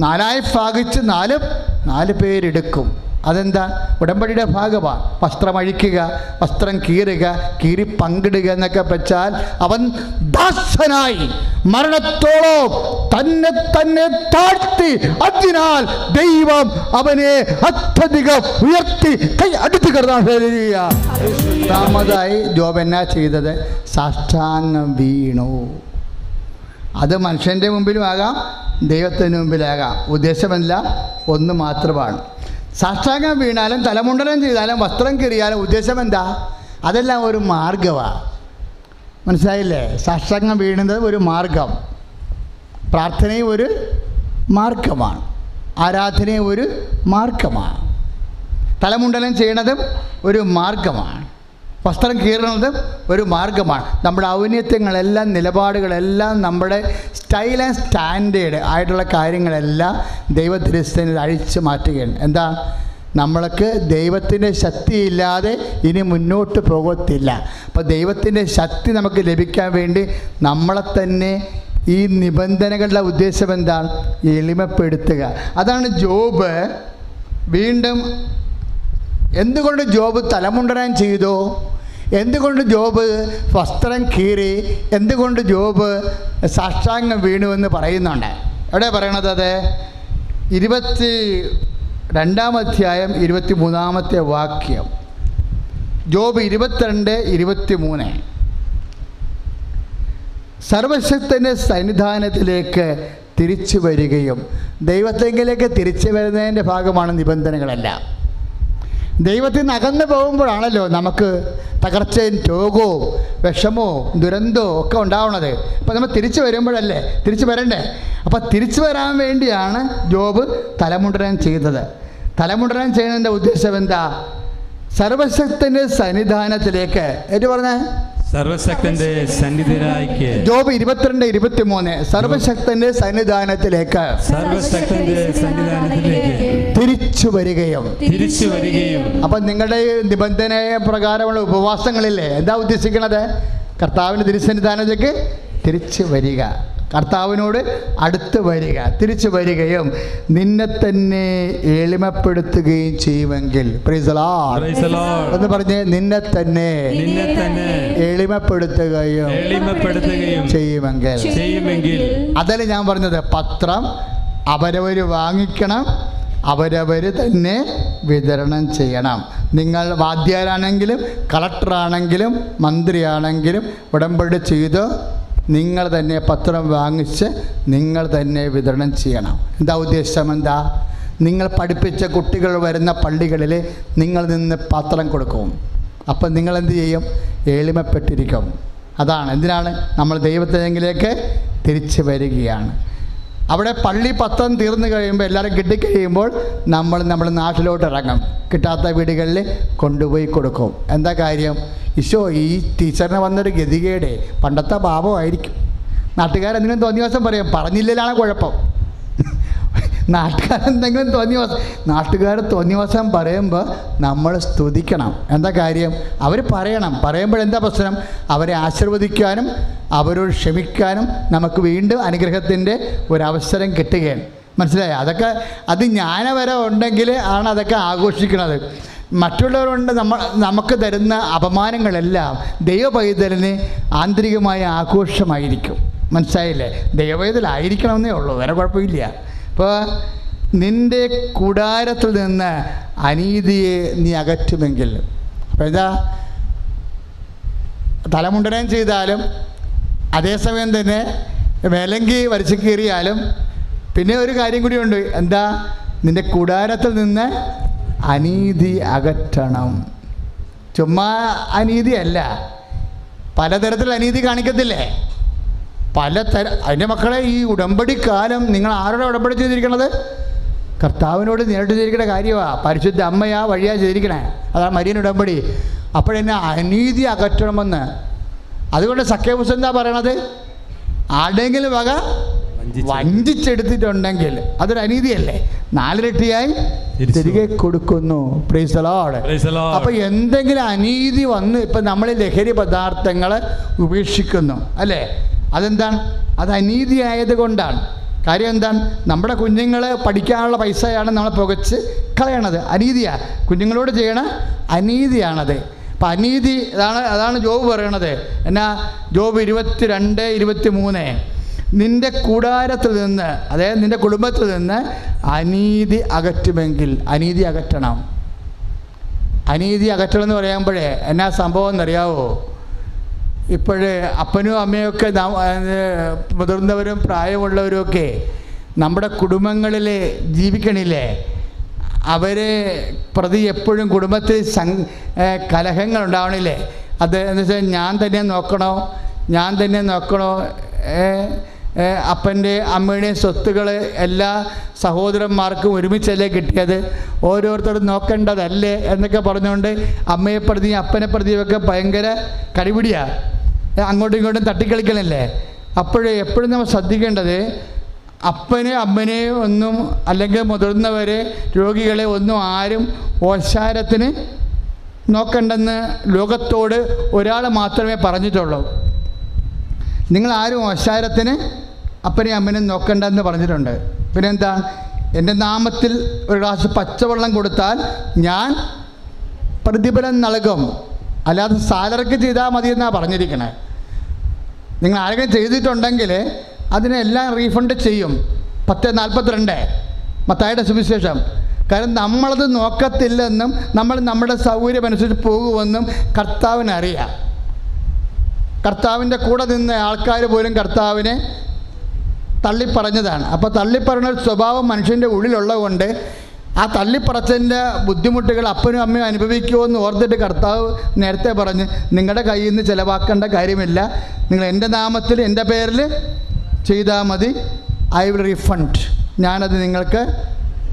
4 ഭാഗിച്ച് 4 പേരെടുക്കും. അതെന്താ? ഉടമ്പടിയുടെ ഭാഗമാണ്. വസ്ത്രം അഴിക്കുക, വസ്ത്രം കീറുക, കീറി പങ്കിടുക എന്നൊക്കെ വെച്ചാൽ അവൻ ദാസനായി മരണത്തോളം തന്നെ താഴ്ത്തി, അതിനാൽ ദൈവം അവനെ അത്യധികം ഉയർത്തി കൈ അടുത്ത് കടന്നു. രണ്ടാമതായി ജോബ് എന്നാ ചെയ്തത്? സാഷ്ടാംഗം വീണു. അത് മനുഷ്യൻ്റെ മുമ്പിലും ആകാം, ദൈവത്തിന് മുമ്പിലാകാം. ഉദ്ദേശമല്ല, ഒന്ന് മാത്രമാണ്. സാഷ്ടാംഗം വീണാലും തലമുണ്ടനം ചെയ്താലും വസ്ത്രം കീറിയാലും ഉദ്ദേശം എന്താ? അതെല്ലാം ഒരു മാർഗമാണ്. മനസ്സിലായില്ലേ? സാഷ്ടാംഗം വീണത് ഒരു മാർഗം, പ്രാർത്ഥനയും ഒരു മാർഗമാണ്, ആരാധനയും ഒരു മാർഗമാണ്, തലമുണ്ടനം ചെയ്യണതും ഒരു മാർഗമാണ്, വസ്ത്രം കീറുന്നതും ഒരു മാർഗമാണ്. നമ്മുടെ ഔന്നത്യങ്ങളെല്ലാം നിലപാടുകളെല്ലാം നമ്മുടെ സ്റ്റൈൽ ആൻഡ് സ്റ്റാൻഡേർഡ് ആയിട്ടുള്ള കാര്യങ്ങളെല്ലാം ദൈവത്തിരുസന്നിധിയിൽ അഴിച്ചു മാറ്റുകയാണ്. എന്താ? നമ്മൾക്ക് ദൈവത്തിൻ്റെ ശക്തിയില്ലാതെ ഇനി മുന്നോട്ട് പോകത്തില്ല. അപ്പോൾ ദൈവത്തിൻ്റെ ശക്തി നമുക്ക് ലഭിക്കാൻ വേണ്ടി നമ്മളെ തന്നെ ഈ നിബന്ധനകളുടെ ഉദ്ദേശം എന്താണ്? എളിമപ്പെടുത്തുക. അതാണ് ജോബ് വീണ്ടും എന്തുകൊണ്ട് ജോബ് തലമുണ്ടനം ചെയ്തു? എന്തുകൊണ്ട് ജോബ് വസ്ത്രം കീറി? എന്തുകൊണ്ട് ജോബ് സാഷ്ടാംഗം വീണു എന്ന് പറയുന്നുണ്ട്. എവിടെ പറയണത്? അത് 22-ാം അധ്യായം 23-ാമത്തെ വാക്യം. ജോബ് 22-23. സർവശക്തൻ്റെ സന്നിധാനത്തിലേക്ക് തിരിച്ചു വരികയും, ദൈവത്തെങ്കിലേക്ക് തിരിച്ചു വരുന്നതിൻ്റെ ഭാഗമാണ് നിബന്ധനകളെല്ലാം. ദൈവത്തിൽ നിന്ന് അകന്നു പോകുമ്പോഴാണല്ലോ നമുക്ക് തകർച്ചയും രോഗവും വിഷമവും ദുരന്തവും ഒക്കെ ഉണ്ടാവുന്നത്. അപ്പോൾ നമ്മൾ തിരിച്ചു വരുമ്പോഴല്ലേ തിരിച്ചു വരണ്ടേ? അപ്പോൾ തിരിച്ചു വരാൻ വേണ്ടിയാണ് ജോബ് തലമുണ്ടനം ചെയ്തത്. തലമുണ്ടനം ചെയ്യുന്നതിൻ്റെ ഉദ്ദേശം എന്താ? സർവശക്തൻ്റെ സന്നിധാനത്തിലേക്ക്. ഏറ്റു പറഞ്ഞേ, സർവശക്തന്റെ സന്നിധിയിലേക്ക്. ജോബ് 22-23. സർവശക്തന്റെ സന്നിധാനത്തിലേക്ക്, സർവശക്തന്റെ സന്നിധാനത്തിലേക്ക് തിരിച്ചു വരികയും. അപ്പം നിങ്ങളുടെ നിബന്ധന പ്രകാരമുള്ള ഉപവാസങ്ങളില്ലേ, എന്താ ഉദ്ദേശിക്കുന്നത്? കർത്താവിൻ്റെ തിരുസന്നിധാനത്തേക്ക് തിരിച്ചു വരിക, കർത്താവിനോട് അടുത്ത് വരിക, തിരിച്ചു വരികയും നിന്നെ തന്നെ എളിമപ്പെടുത്തുകയും ചെയ്യുമെങ്കിൽ. പ്രൈസ് ദി ലോർഡ് എന്ന് പറഞ്ഞ് നിന്നെ തന്നെ എളിമപ്പെടുത്തുകയും ചെയ്യുമെങ്കിൽ. അതല്ല ഞാൻ പറഞ്ഞത്. പത്രം അവരവർ വാങ്ങിക്കണം, അവരവർ തന്നെ വിതരണം ചെയ്യണം. നിങ്ങൾ വാദ്യാരാണെങ്കിലും കളക്ടറാണെങ്കിലും മന്ത്രിയാണെങ്കിലും ഉടമ്പടി ചെയ്ത് നിങ്ങൾ തന്നെ പത്രം വാങ്ങിച്ച് നിങ്ങൾ തന്നെ വിതരണം ചെയ്യണം. എന്താ ഉദ്ദേശം? എന്താ? നിങ്ങൾ പഠിപ്പിച്ച കുട്ടികൾ വരുന്ന പള്ളികളിൽ നിങ്ങൾ നിന്ന് പത്രം കൊടുക്കും. അപ്പം നിങ്ങളെന്ത് ചെയ്യും? എളിമപ്പെട്ടിരിക്കും. അതാണ്. എന്തിനാണ്? നമ്മൾ ദൈവത്തിലേക്ക് തിരിച്ചു വരികയാണ്. അവിടെ പള്ളി പത്രം തീർന്നു കഴിയുമ്പോൾ, എല്ലാവരും കിട്ടിക്കഴിയുമ്പോൾ നമ്മൾ നാട്ടിലോട്ട് ഇറങ്ങും. കിട്ടാത്ത വീടുകളിൽ കൊണ്ടുപോയി കൊടുക്കും. എന്താ കാര്യം? ഈശോ ഈ ടീച്ചറിന് വന്നൊരു ഗതികേടെ പണ്ടത്തെ പാപമായിരിക്കും. നാട്ടുകാരെന്തെങ്കിലും തോന്നിയ ദിവസം പറയും, പറഞ്ഞില്ലാണ് കുഴപ്പം. നാട്ടുകാരെന്തെങ്കിലും നാട്ടുകാർ തോന്നിയ ദിവസം പറയുമ്പോൾ നമ്മൾ സ്തുതിക്കണം. എന്താ കാര്യം? അവർ പറയുമ്പോഴെന്താ പ്രശ്നം? അവരെ ആശീർവദിക്കാനും അവരോട് ക്ഷമിക്കാനും നമുക്ക് വീണ്ടും അനുഗ്രഹത്തിൻ്റെ ഒരവസരം കിട്ടുകയാണ്. മനസ്സിലായോ? അതൊക്കെ അത് ജ്ഞാനവരെ ഉണ്ടെങ്കിൽ ആണ് അതൊക്കെ ആഘോഷിക്കുന്നത്. മറ്റുള്ളവരുണ്ട് നമുക്ക് തരുന്ന അപമാനങ്ങളെല്ലാം ദൈവപൈതലിന് ആന്തരികമായ ആഘോഷമായിരിക്കും. മനസ്സിലായില്ലേ? ദൈവപൈതലായിരിക്കണമെന്നേ ഉള്ളൂ, വേറെ കുഴപ്പമില്ല. അപ്പോൾ നിൻ്റെ കൂടാരത്തിൽ നിന്ന് അനീതിയെ നീ അകറ്റുമെങ്കിൽ. അപ്പോൾ എന്താ? തലമുണ്ടനം ചെയ്താലും അതേസമയം തന്നെ വിലങ്കി വരച്ച് കീറിയാലും പിന്നെ ഒരു കാര്യം കൂടിയുണ്ട്. എന്താ? നിൻ്റെ കൂടാരത്തിൽ നിന്ന് അനീതി അകറ്റണം. ചുമ്മാ അനീതിയല്ല, പലതരത്തിൽ അനീതി കാണിക്കത്തില്ലേ? അതിൻ്റെ മക്കളെ, ഈ ഉടമ്പടി കാലം നിങ്ങൾ ആരോടെ ഉടമ്പടി ചെയ്തിരിക്കണത്? കർത്താവിനോട് നേരിട്ട് ചെയ്തിരിക്കുന്ന കാര്യമാണ്. പരിശുദ്ധ അമ്മയാ വഴിയാ ചെയ്തിരിക്കണേ. അതാണ് മരിയൻ ഉടമ്പടി. അപ്പോഴെന്നെ അനീതി അകറ്റണമെന്ന്. അതുകൊണ്ട് സഖ്യബുസ് എന്താ പറയണത്? ആരുടെയെങ്കിലും വക വഞ്ചിച്ചെടുത്തിട്ടുണ്ടെങ്കിൽ അതൊരു അനീതിയല്ലേ? 4 ഇരട്ടിയായി തിരികെ കൊടുക്കുന്നു. Praise the Lord. അപ്പൊ എന്തെങ്കിലും അനീതി വന്ന് ഇപ്പം നമ്മൾ ലഹരി പദാർത്ഥങ്ങൾ ഉപേക്ഷിക്കുന്നു അല്ലേ? അതെന്താണ്? അത് അനീതിയായത് കൊണ്ടാണ്. കാര്യം എന്താണ്? നമ്മുടെ കുഞ്ഞുങ്ങൾ പഠിക്കാനുള്ള പൈസയാണ് നമ്മൾ പുകച്ച് കളയണത്. അനീതിയാണ്. കുഞ്ഞുങ്ങളോട് ചെയ്യണ അനീതിയാണത്. അപ്പം അനീതി അതാണ് ജോബ് പറയണത്. എന്നാ ജോബ് 22:23 നിന്റെ കൂടാരത്തിൽ നിന്ന്, അതായത് നിന്റെ കുടുംബത്തിൽ നിന്ന് അനീതി അകറ്റുമെങ്കിൽ, അനീതി അകറ്റണം. അനീതി അകറ്റണം എന്ന് പറയുമ്പോഴേ എന്നാ സംഭവം എന്നറിയാവോ? ഇപ്പോഴേ അപ്പനും അമ്മയൊക്കെ മുതിർന്നവരും പ്രായമുള്ളവരുമൊക്കെ നമ്മുടെ കുടുംബങ്ങളിൽ ജീവിക്കണില്ലേ? അവരെ പ്രതി എപ്പോഴും കുടുംബത്തിൽ കലഹങ്ങൾ ഉണ്ടാവണില്ലേ? അത് എന്ന് വെച്ചാൽ ഞാൻ തന്നെ നോക്കണോ അപ്പൻ്റെ അമ്മയുടെയും സ്വത്തുകൾ എല്ലാ സഹോദരന്മാർക്കും ഒരുമിച്ചല്ലേ കിട്ടിയത്, ഓരോരുത്തരും നോക്കേണ്ടതല്ലേ എന്നൊക്കെ പറഞ്ഞുകൊണ്ട് അമ്മയെ പ്രതി അപ്പനെ പ്രതിയൊക്കെ ഭയങ്കര കടിപിടിയാണ്. അങ്ങോട്ടും ഇങ്ങോട്ടും തട്ടിക്കളിക്കലല്ലേ? എപ്പോഴും നമ്മൾ ശ്രദ്ധിക്കേണ്ടത് അപ്പനെ അമ്മനെ ഒന്നും അല്ലെങ്കിൽ മുതിർന്നവരെ രോഗികളെ ഒന്നും ആരും ഓശാരത്തിന് നോക്കണ്ടെന്ന് ലോകത്തോട് ഒരാൾ മാത്രമേ പറഞ്ഞിട്ടുള്ളൂ. നിങ്ങളാരും ഓശാരത്തിന് അപ്പനെയും അമ്മനെയും നോക്കണ്ടെന്ന് പറഞ്ഞിട്ടുണ്ട്. പിന്നെ എന്താണ്? എൻ്റെ നാമത്തിൽ ഒരു ഗ്ലാസ് പച്ചവെള്ളം കൊടുത്താൽ ഞാൻ പ്രതിഫലം നൽകും, അല്ലാതെ സാലറിക്ക് ചെയ്താൽ മതി എന്നാണ് പറഞ്ഞിരിക്കണേ. നിങ്ങൾ ആരെങ്കിലും ചെയ്തിട്ടുണ്ടെങ്കിൽ അതിനെല്ലാം റീഫണ്ട് ചെയ്യും. 10:42 മത്തായിയുടെ സുവിശേഷം. കാരണം നമ്മളത് നോക്കത്തില്ലെന്നും നമ്മൾ നമ്മുടെ സൗകര്യമനുസരിച്ച് പോകുമെന്നും കർത്താവിനറിയാം. കർത്താവിൻ്റെ കൂടെ നിന്ന ആൾക്കാർ പോലും കർത്താവിനെ തള്ളിപ്പറഞ്ഞതാണ്. അപ്പോൾ തള്ളിപ്പറഞ്ഞ സ്വഭാവം മനുഷ്യൻ്റെ ഉള്ളിലുള്ളത് കൊണ്ട് ആ തള്ളിപ്പറച്ചതിൻ്റെ ബുദ്ധിമുട്ടുകൾ അപ്പനും അമ്മയും അനുഭവിക്കുമെന്ന് ഓർത്തിട്ട് കർത്താവ് നേരത്തെ പറഞ്ഞ് നിങ്ങളുടെ കയ്യിൽ നിന്ന് ചിലവാക്കേണ്ട കാര്യമില്ല, നിങ്ങൾ എൻ്റെ നാമത്തിൽ എൻ്റെ പേരിൽ ചെയ്താൽ മതി, ഐ വിൽ റീഫണ്ട്, ഞാനത് നിങ്ങൾക്ക്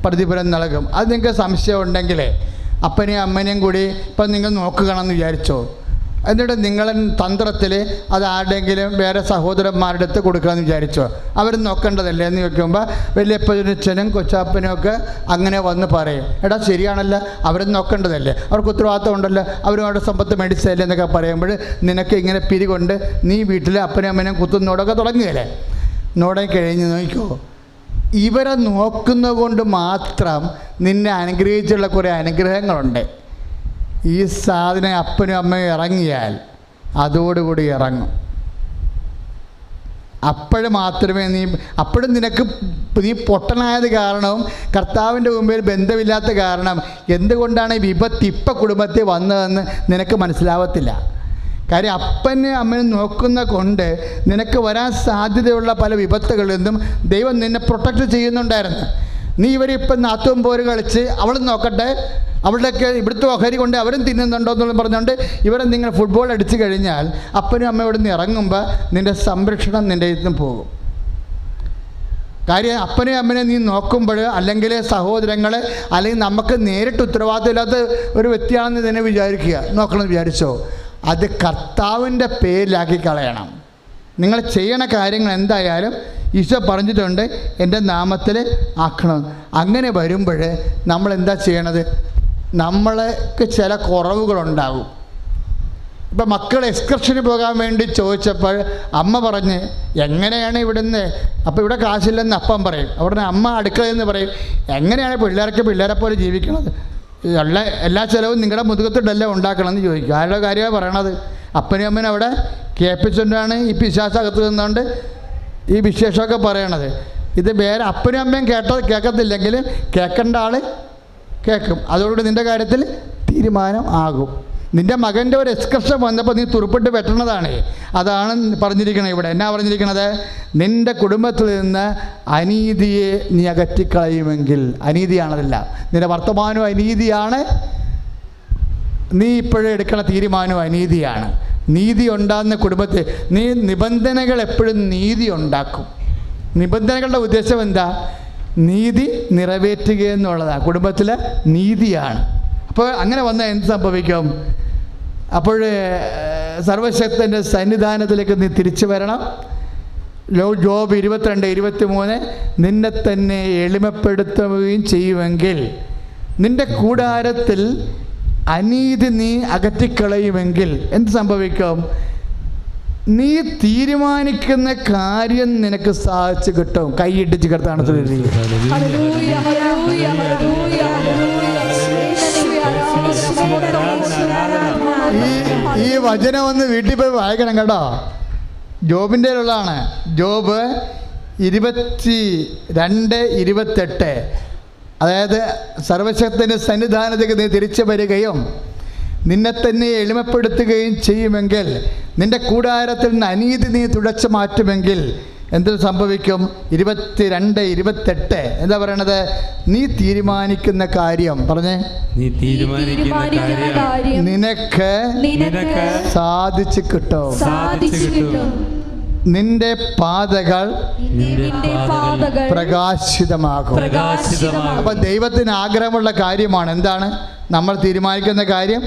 പ്രതിഫലം നൽകും. അത് നിങ്ങൾക്ക് സംശയം ഉണ്ടെങ്കിൽ അപ്പനെയും അമ്മനെയും കൂടി ഇപ്പം നിങ്ങൾ നോക്കുകയാണെന്ന് വിചാരിച്ചോ, എന്നിട്ട് നിങ്ങൾ തന്ത്രത്തിൽ അത് ആരുടെയെങ്കിലും വേറെ സഹോദരന്മാരുടെ അടുത്ത് കൊടുക്കണമെന്ന് വിചാരിച്ചോ, അവർ നോക്കേണ്ടതല്ലേ എന്ന് ചോദിക്കുമ്പോൾ വലിയപ്പച്ചനും കൊച്ചാപ്പനും ഒക്കെ അങ്ങനെ വന്ന് പറയും, എടാ ശരിയാണല്ലോ, അവരും നോക്കേണ്ടതല്ലേ, അവർക്ക് ഉത്തരവാദിത്വം ഉണ്ടല്ലോ, അവരും അവരുടെ സമ്പത്ത് മേടിച്ചതല്ലേ എന്നൊക്കെ പറയുമ്പോൾ നിനക്ക് ഇങ്ങനെ പിരികൊണ്ട് നീ വീട്ടിൽ അപ്പനും അമ്മനെയും കുത്തുന്നോടൊക്കെ തുടങ്ങുകയല്ലേ. നോടെ കഴിഞ്ഞ് നോക്കിക്കോ, ഇവരെ നോക്കുന്നത് കൊണ്ട് മാത്രം നിന്നെ അനുഗ്രഹിച്ചുള്ള കുറേ അനുഗ്രഹങ്ങളുണ്ട്. ഈ സാധനം അപ്പനും അമ്മയും ഇറങ്ങിയാൽ അതോടുകൂടി ഇറങ്ങും. അപ്പോഴും മാത്രമേ അപ്പോഴും നിനക്ക് നീ പൊട്ടനായത് കാരണവും കർത്താവിൻ്റെ മുമ്പിൽ ബന്ധമില്ലാത്ത കാരണം എന്തുകൊണ്ടാണ് ഈ വിപത്ത് ഇപ്പം കുടുംബത്തിൽ വന്നതെന്ന് നിനക്ക് മനസ്സിലാവത്തില്ല. കാര്യം അപ്പനെ അമ്മനെ നോക്കുന്ന കൊണ്ട് നിനക്ക് വരാൻ സാധ്യതയുള്ള പല വിപത്തുകളിൽ നിന്നും ദൈവം നിന്നെ പ്രൊട്ടക്റ്റ് ചെയ്യുന്നുണ്ടായിരുന്നു. നീ ഇവരിപ്പം നാത്തും പോര് കളിച്ച് അവളും നോക്കട്ടെ, അവളുടെയൊക്കെ ഇവിടുത്തെ ഓഹരി കൊണ്ട് അവരും തിന്നുന്നുണ്ടോ എന്നുള്ളത് പറഞ്ഞുകൊണ്ട് ഇവരെ നിങ്ങൾ ഫുട്ബോൾ അടിച്ചു കഴിഞ്ഞാൽ അപ്പനും അമ്മയോട് നിന്ന് ഇറങ്ങുമ്പോൾ നിൻ്റെ സംരക്ഷണം നിൻ്റെ ഇതിൽ പോകും. കാര്യം അപ്പനെയും അമ്മനെ നീ നോക്കുമ്പോൾ അല്ലെങ്കിൽ സഹോദരങ്ങൾ അല്ലെങ്കിൽ നമുക്ക് നേരിട്ട് ഉത്തരവാദിത്തമില്ലാത്ത ഒരു വ്യക്തിയാണെന്ന് തന്നെ വിചാരിക്കുക, നോക്കണമെന്ന് വിചാരിച്ചോ, അത് കർത്താവിൻ്റെ പേരിലാക്കി കളയണം. നിങ്ങൾ ചെയ്യണ കാര്യങ്ങൾ എന്തായാലും ഈശോ പറഞ്ഞിട്ടുണ്ട് എൻ്റെ നാമത്തിൽ ആക്കണം. അങ്ങനെ വരുമ്പോൾ നമ്മൾ എന്താ ചെയ്യണത്? നമ്മൾക്ക് ചില കുറവുകളുണ്ടാകും. ഇപ്പം മക്കൾ എക്സ്കർഷന് പോകാൻ വേണ്ടി ചോദിച്ചപ്പോൾ അമ്മ പറഞ്ഞ് എങ്ങനെയാണ് ഇവിടുന്ന്, അപ്പോൾ ഇവിടെ കാശില്ലെന്ന് അപ്പം പറയും, അവിടെ അമ്മ അടുക്കളയെന്ന് പറയും, എങ്ങനെയാണ് പിള്ളേരെ പോലെ ജീവിക്കണത്, എല്ലാ ചിലവും നിങ്ങളുടെ മുതുകത്തിട്ടല്ലേ ഉണ്ടാക്കണമെന്ന് ചോദിക്കും. ആരുടെ കാര്യമാണ് പറയണത്? അപ്പനും അമ്മനും അവിടെ കേൾപ്പിച്ചുകൊണ്ടാണ് ഈ പിശാചകത്ത് നിന്നുകൊണ്ട് ഈ വിശേഷമൊക്കെ പറയണത്. ഇത് വേറെ അപ്പനും അമ്മയും കേൾക്കത്തില്ലെങ്കിൽ കേൾക്കേണ്ട ആൾ കേൾക്കും. അതോടുകൂടി നിൻ്റെ കാര്യത്തിൽ തീരുമാനം ആകും. നിൻ്റെ മകൻ്റെ ഒരു എക്സ്കർഷൻ വന്നപ്പോൾ നീ തുറുപ്പിട്ട് വെട്ടണതാണ്. അതാണ് പറഞ്ഞിരിക്കണത് ഇവിടെ. എന്നാ പറഞ്ഞിരിക്കണത്? നിൻ്റെ കുടുംബത്തിൽ നിന്ന് അനീതിയെ നീ അകറ്റിക്കളയുമെങ്കിൽ, അനീതിയാണതല്ല, നിൻ്റെ വർത്തമാനവും അനീതിയാണ്, നീ ഇപ്പോഴും എടുക്കണ തീരുമാനവും അനീതിയാണ്. നീതി ഉണ്ടാകുന്ന കുടുംബത്തിൽ നീ നിബന്ധനകൾ എപ്പോഴും നീതി ഉണ്ടാക്കും. നിബന്ധനകളുടെ ഉദ്ദേശം എന്താ? നീതി നിറവേറ്റുക എന്നുള്ളതാണ്. കുടുംബത്തിലെ നീതിയാണ്. അപ്പോൾ അങ്ങനെ വന്നാൽ എന്ത് സംഭവിക്കും? അപ്പോൾ സർവശക്തൻ്റെ സന്നിധാനത്തിലേക്ക് നീ തിരിച്ചു വരണം. ജോബ് 22:23 നിന്നെ തന്നെ എളിമപ്പെടുത്തുകയും ചെയ്യുമെങ്കിൽ, നിന്റെ കൂടാരത്തിൽ അനീതി നീ അകറ്റിക്കളയുമെങ്കിൽ എന്ത് സംഭവിക്കും? നീ തീരുമാനിക്കുന്ന കാര്യം നിനക്ക് സാധിച്ചു കിട്ടും. കൈയിട്ടിച്ച് കിടത്താണ് ഈ വചനം ഒന്ന് വീട്ടിൽ പോയി വായിക്കണം കേട്ടോ. ജോബിൻ്റെ ഉള്ളതാണ്. ജോബ് 22:28. അതായത് സർവശക്തൻ്റെ സന്നിധാനത്തേക്ക് നീ തിരിച്ചു വരികയും നിന്നെ തന്നെ എളിമപ്പെടുത്തുകയും ചെയ്യുമെങ്കിൽ, നിന്റെ കൂടാരത്തിൽ നിന്ന് അനീതി നീ തുടച്ചു മാറ്റുമെങ്കിൽ എന്ത് സംഭവിക്കും? 22:28 എന്താ പറയണത്? നീ തീരുമാനിക്കുന്ന കാര്യം പറഞ്ഞേ, നീ തീരുമാനിക്കുന്ന കാര്യം നിനക്ക് സാധിച്ചു കിട്ടും. നിന്റെ പാതകൾ പ്രകാശിതമാകും. അപ്പൊ ദൈവത്തിന് ആഗ്രഹമുള്ള കാര്യമാണ് എന്താണ്? നമ്മൾ തീരുമാനിക്കുന്ന കാര്യം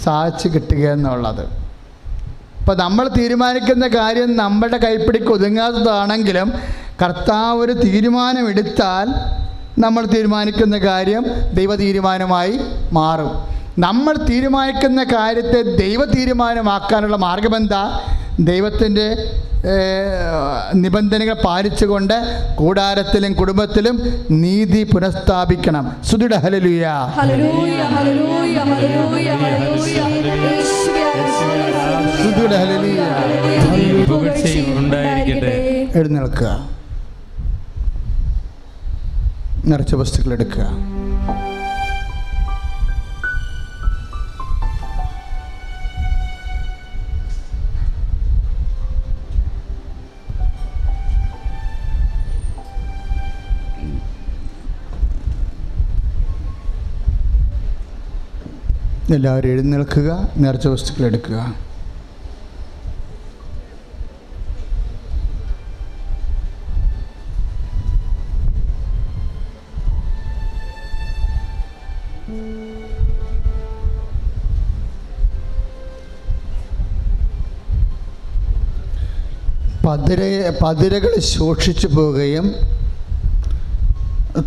സാധിച്ചു കിട്ടുക എന്നുള്ളത്. അപ്പം നമ്മൾ തീരുമാനിക്കുന്ന കാര്യം നമ്മുടെ കൈപ്പിടിക്ക് ഒതുങ്ങാത്തതാണെങ്കിലും കർത്താവ് ഒരു തീരുമാനമെടുത്താൽ നമ്മൾ തീരുമാനിക്കുന്ന കാര്യം ദൈവ തീരുമാനമായി മാറും. നമ്മൾ തീരുമാനിക്കുന്ന കാര്യത്തെ ദൈവ തീരുമാനമാക്കാനുള്ള മാർഗം എന്താ? ദൈവത്തിൻ്റെ നിബന്ധനകൾ പാലിച്ചുകൊണ്ട് കൂടാരത്തിലും കുടുംബത്തിലും നീതി പുനഃസ്ഥാപിക്കണം. സ്തുതിയുടെ ഹല്ലേലൂയ. സ്തുതിയുടെ ഹല്ലേലൂയ. എഴുന്നേൽക്കുക, നിറച്ച വസ്തുക്കൾ എടുക്കുക. എല്ലാവരും എഴുന്നേൽക്കുക, നേർച്ച വസ്തുക്കൾ എടുക്കുക. പതിരകൾ ശോഷിച്ചു പോവുകയും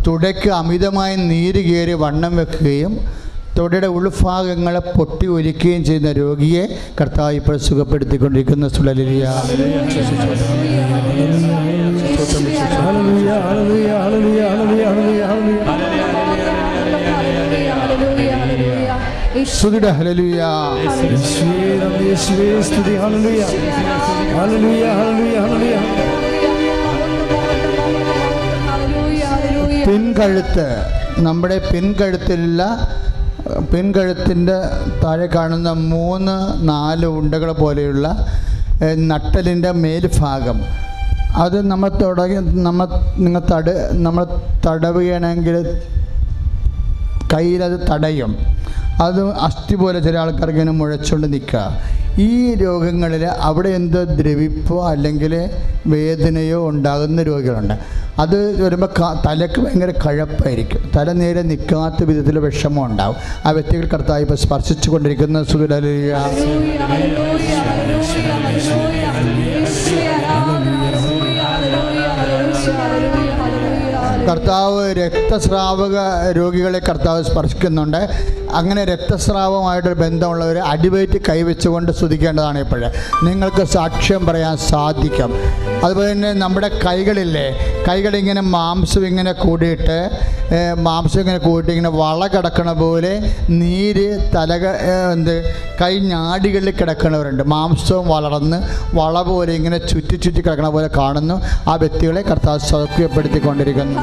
തുടയ്ക്ക് അമിതമായി നീര് കയറി വണ്ണം വെക്കുകയും തൊടയുടെ ഉൾഭാഗങ്ങളെ പൊട്ടി ഒലിക്കുകയും ചെയ്യുന്ന രോഗിയെ കർത്താവ് ഇപ്പോൾ സുഖപ്പെടുത്തിക്കൊണ്ടിരിക്കുന്ന ഹല്ലേലൂയ. സ്തുതിയുടെ ഹല്ലേലൂയ. പിൻകഴുത്ത്, നമ്മുടെ പിൻകഴുത്തിൻ്റെ താഴെ കാണുന്ന 3-4 ഉണ്ടകൾ പോലെയുള്ള നട്ടലിൻ്റെ മേൽഭാഗം, അത് നമ്മൾ തടവുകയാണെങ്കിൽ കയ്യിലത് തടയും. അത് അസ്ഥി പോലെ ചില ആൾക്കാർക്ക് ഇങ്ങനെ മുഴച്ചുകൊണ്ട് നിൽക്കുക. ഈ രോഗങ്ങളിൽ അവിടെ എന്തോ ദ്രവിപ്പോ അല്ലെങ്കിൽ വേദനയോ ഉണ്ടാകുന്ന രോഗികളുണ്ട്. അത് വരുമ്പോൾ തലക്ക് ഭയങ്കര കഴപ്പായിരിക്കും. തല നേരെ നിൽക്കാത്ത വിധത്തിൽ വിഷമം ഉണ്ടാവും. ആ വ്യക്തികൾ കർത്താവ് ഇപ്പോൾ സ്പർശിച്ചു കൊണ്ടിരിക്കുന്ന ഹല്ലേലൂയ. കർത്താവ് രക്തസ്രാവക രോഗികളെ കർത്താവ് സ്പർശിക്കുന്നുണ്ട്. അങ്ങനെ രക്തസ്രാവമായിട്ടൊരു ബന്ധമുള്ളവർ അടിവയറ്റ് കൈവച്ചുകൊണ്ട് സ്തുതിക്കേണ്ടതാണ്. ഇപ്പോഴേ നിങ്ങൾക്ക് സാക്ഷ്യം പറയാൻ സാധിക്കും. അതുപോലെ തന്നെ നമ്മുടെ കൈകളിങ്ങനെ മാംസം ഇങ്ങനെ കൂടിയിട്ട് ഇങ്ങനെ വള കിടക്കണ പോലെ നീര് കൈ ഞാടികളിൽ കിടക്കുന്നവരുണ്ട്. മാംസവും വളർന്ന് വള പോലെ ഇങ്ങനെ ചുറ്റി കിടക്കണ പോലെ കാണുന്നു. ആ വ്യക്തികളെ കർത്താവ് സൗഖ്യപ്പെടുത്തിക്കൊണ്ടിരിക്കുന്നു.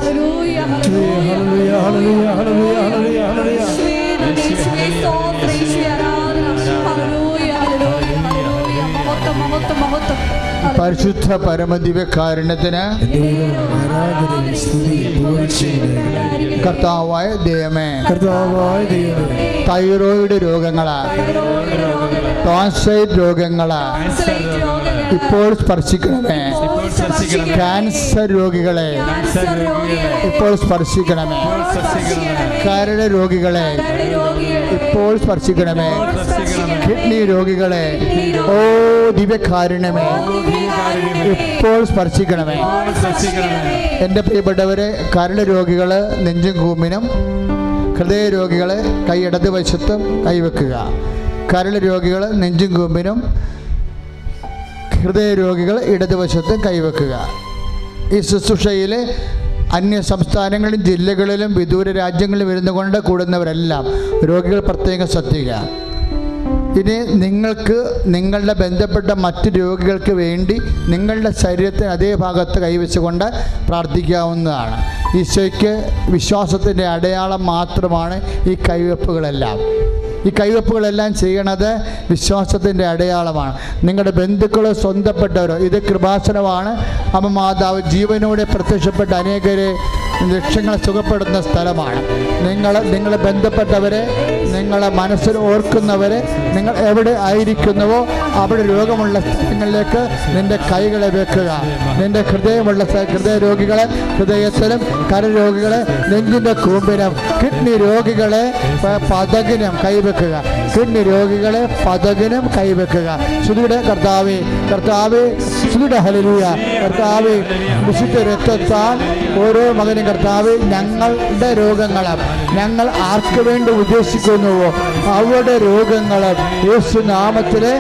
പരിശുദ്ധ പരമദിവ്യകാരുണ്യത്തിന് കർത്താവായ ദൈവമേ, തൈറോയിഡ് രോഗങ്ങള്, ടോൺസൈറ്റ് രോഗങ്ങള് ഇപ്പോൾ സ്പർശിക്കണമേ. ക്യാൻസർ രോഗികളെ ഇപ്പോൾ സ്പർശിക്കണമേ. കരട് രോഗികളെ ഇപ്പോൾ സ്പർശിക്കണമേ. കിഡ്നി രോഗികളെ ഓ ദിവ്യകാരുണ്യമേ ഇപ്പോൾ സ്പർശിക്കണമേ. എൻ്റെ പ്രിയപ്പെട്ടവരെ, കരൾ രോഗികൾ നെഞ്ചും കൂമ്പിനും, ഹൃദയ രോഗികൾ കൈ ഇടതുവശത്തും കൈവെക്കുക. കരൾ രോഗികൾ നെഞ്ചും കൂമ്പിനും, ഹൃദയ രോഗികൾ ഇടതുവശത്തും കൈവെക്കുക. ഈ ശുശ്രൂഷയിൽ അന്യ സംസ്ഥാനങ്ങളിലും ജില്ലകളിലും വിദൂര രാജ്യങ്ങളിലും ഇരുന്നുകൊണ്ട് കൂടുന്നവരെല്ലാം രോഗികൾ പ്രത്യേകം ശ്രദ്ധിക്കുക. ഇനി നിങ്ങൾക്ക് നിങ്ങളുടെ ബന്ധപ്പെട്ട മറ്റ് രോഗികൾക്ക് വേണ്ടി നിങ്ങളുടെ ശരീരത്തിന് അതേ ഭാഗത്ത് കൈവച്ചുകൊണ്ട് പ്രാർത്ഥിക്കാവുന്നതാണ്. ഈശോയ്ക്ക് വിശ്വാസത്തിൻ്റെ അടയാളം മാത്രമാണ് ഈ കൈവെപ്പുകളെല്ലാം. ഈ കൈവെപ്പുകളെല്ലാം ചെയ്യണത് വിശ്വാസത്തിൻ്റെ അടയാളമാണ്. നിങ്ങളുടെ ബന്ധുക്കളോ സ്വന്തപ്പെട്ടവരോ, ഇത് കൃപാസനമാണ്. അമ്മ മാതാവ് ജീവനോടെ പ്രത്യക്ഷപ്പെട്ട അനേകരെ ലക്ഷ്യങ്ങളെ സുഖപ്പെടുന്ന സ്ഥലമാണ്. നിങ്ങളെ ബന്ധപ്പെട്ടവരെ, നിങ്ങളെ മനസ്സിൽ ഓർക്കുന്നവരെ, നിങ്ങൾ എവിടെ ആയിരിക്കുന്നുവോ അവിടെ രോഗമുള്ള സ്ഥലങ്ങളിലേക്ക് നിൻ്റെ കൈകളെ വെക്കുക. നിൻ്റെ ഹൃദയ രോഗികളെ ഹൃദയത്തിലും, കരരോഗികളെ നെഞ്ചിൻ്റെ കൂമ്പിനും, കിഡ്നി രോഗികളെ പതകിനും കൈവെക്കുക. കിഡ്നി രോഗികളെ പതകിനും കൈവെക്കുക. ശ്രുതിയുടെ കർത്താവേ, കർത്താവേ, ശ്രുതിയുടെ ഹല്ലേലൂയ. കർത്താവേ, വിശുദ്ധ രക്തത്താൽ ഓരോ മകനും കർത്താവേ, ഞങ്ങളുടെ രോഗങ്ങളും ഞങ്ങൾ ആർക്ക് വേണ്ടി ഉദ്ദേശിക്കുന്നുവോ അവരുടെ രോഗങ്ങളും യേശു നാമത്തിലെ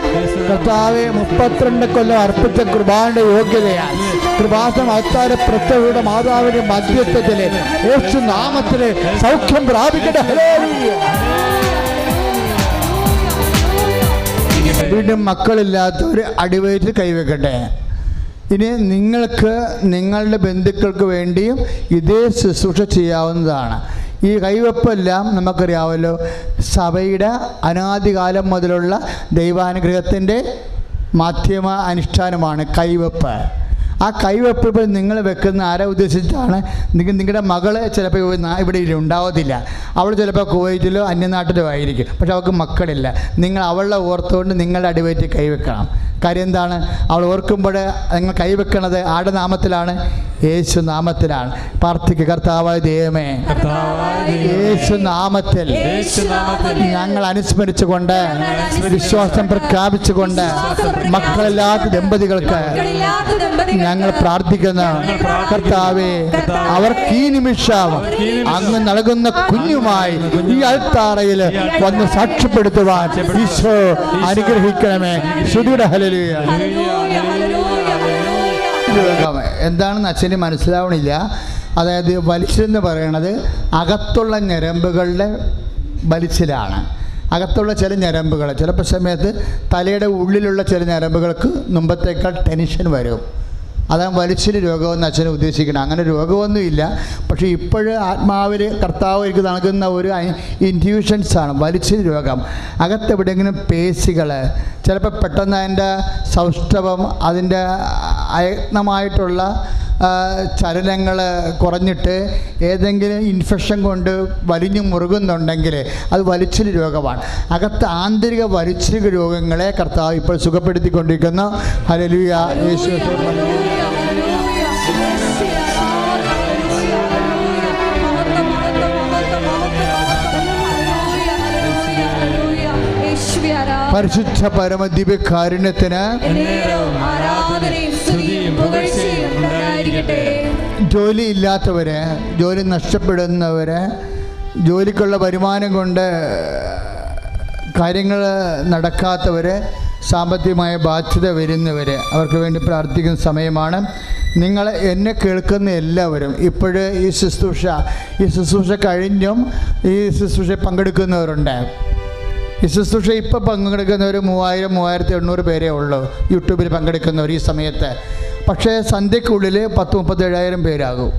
കർത്താവെ 32 കൊല്ലം അർപ്പിച്ച കൃപാന്റെ യോഗ്യതയാൽ കൃപാസനം അത്താര പ്രത്യയുടെ മാതാവിന്റെ മധ്യത്വത്തിലെ യേശു നാമത്തിലെ സൗഖ്യം പ്രാപിക്കട്ടെ. ഹല്ലേലൂയ. വീണ്ടും മക്കളില്ലാത്തവർ അടിവയറ്റിൽ കൈവെക്കട്ടെ. ഇനി നിങ്ങൾക്ക് നിങ്ങളുടെ ബന്ധുക്കൾക്ക് വേണ്ടിയും ഇതേ ശുശ്രൂഷ ചെയ്യാവുന്നതാണ്. ഈ കൈവെപ്പെല്ലാം നമുക്കറിയാമല്ലോ, സഭയുടെ അനാദികാലം മുതലുള്ള ദൈവാനുഗ്രഹത്തിൻ്റെ മാധ്യമ അനുഷ്ഠാനമാണ് കൈവെപ്പ്. ആ കൈവെപ്പ് ഇപ്പോൾ നിങ്ങൾ വെക്കുന്ന ആരെ ഉദ്ദേശിച്ചാണ്? നിങ്ങളുടെ മകള് ചിലപ്പോൾ ഇവിടെ ഉണ്ടാവത്തില്ല. അവൾ ചിലപ്പോൾ കുവൈറ്റിലോ അന്യനാട്ടിലോ ആയിരിക്കും, പക്ഷെ അവൾക്ക് മക്കളില്ല. നിങ്ങൾ അവളെ ഓർത്തുകൊണ്ട് നിങ്ങളുടെ അടിവയറ്റിൽ കൈവെക്കണം. കാര്യം എന്താണ്? അവൾ ഓർക്കുമ്പോൾ നിങ്ങൾ കൈവെക്കണത് ആരുടെ നാമത്തിലാണ്? യേശു നാമത്തിലാണ്. പ്രാർത്ഥിക്കുക. കർത്താവായ ദൈവമേ, യേശു നാമത്തിൽ ഞങ്ങൾ അനുസ്മരിച്ചുകൊണ്ട് വിശ്വാസം പ്രഖ്യാപിച്ചുകൊണ്ട് മക്കളില്ലാത്ത ദമ്പതികൾക്ക് ഞങ്ങൾ പ്രാർത്ഥിക്കുന്ന കർത്താവേ, അവർക്ക് ഈ നിമിഷം അങ്ങ് നൽകുന്ന കുഞ്ഞുമായി ഈ അൾത്താറയിൽ വന്ന് സാക്ഷ്യപ്പെടുത്തുവാൻ ഈശോ അനുഗ്രഹിക്കണമേ. ശ്രുതിയുടെ ഹല്ലേലൂയ. എന്താണെന്ന് അച്ഛന് മനസ്സിലാവണില്ല. അതായത് വലിച്ചിലെന്ന് പറയണത് അകത്തുള്ള ഞരമ്പുകളുടെ വലിച്ചിലാണ്. അകത്തുള്ള ചില ഞരമ്പുകൾ ചിലപ്പോൾ സമയത്ത് തലയുടെ ഉള്ളിലുള്ള ചില ഞരമ്പുകൾക്ക് മുമ്പത്തേക്കാൾ ടെൻഷൻ വരും. അതാണ് വലിച്ചിൽ രോഗമെന്ന് അച്ഛനെ ഉദ്ദേശിക്കണം. അങ്ങനെ രോഗമൊന്നുമില്ല, പക്ഷേ ഇപ്പോഴും ആത്മാവിൽ കർത്താവ് എനിക്ക് നൽകുന്ന ഒരു ഇൻറ്റ്യൂഷൻസാണ് വലിച്ചിൽ രോഗം. അകത്തെവിടെയെങ്കിലും പേശികൾ ചിലപ്പോൾ പെട്ടെന്ന് അതിൻ്റെ സൗഷ്ഠവം, അതിൻ്റെ അയത്നമായിട്ടുള്ള ചലനങ്ങൾ കുറഞ്ഞിട്ട് ഏതെങ്കിലും ഇൻഫെക്ഷൻ കൊണ്ട് വലിഞ്ഞു മുറുകുന്നുണ്ടെങ്കിൽ അത് വലിച്ചിൽ രോഗമാണ്. അകത്ത് ആന്തരിക വലിച്ചിൽ രോഗങ്ങളെ കർത്താവ് ഇപ്പോൾ സുഖപ്പെടുത്തിക്കൊണ്ടിരിക്കുന്നു. ഹല്ലേലൂയ. യേശു പരിശുദ്ധ പരമദിവ്യകാരുണ്യത്തിന് ജോലി ഇല്ലാത്തവര്, ജോലി നഷ്ടപ്പെടുന്നവര്, ജോലിക്കുള്ള വരുമാനം കൊണ്ട് കാര്യങ്ങൾ നടക്കാത്തവര്, സാമ്പത്തികമായ ബാധ്യത വരുന്നവർ, അവർക്ക് വേണ്ടി പ്രാർത്ഥിക്കുന്ന സമയമാണ്. നിങ്ങൾ എന്നെ കേൾക്കുന്ന എല്ലാവരും ഇപ്പോഴ് ഈ ശുശ്രൂഷ കഴിഞ്ഞും ഈ ശുശ്രൂഷ പങ്കെടുക്കുന്നവരുണ്ട്. ഈ ശുശ്രൂഷ ഇപ്പോൾ പങ്കെടുക്കുന്നവർ 3000-3800 പേരേ ഉള്ളൂ യൂട്യൂബിൽ പങ്കെടുക്കുന്നവർ ഈ സമയത്ത്. പക്ഷേ സന്ധ്യക്കുള്ളിൽ 10,000-37,000 പേരാകും.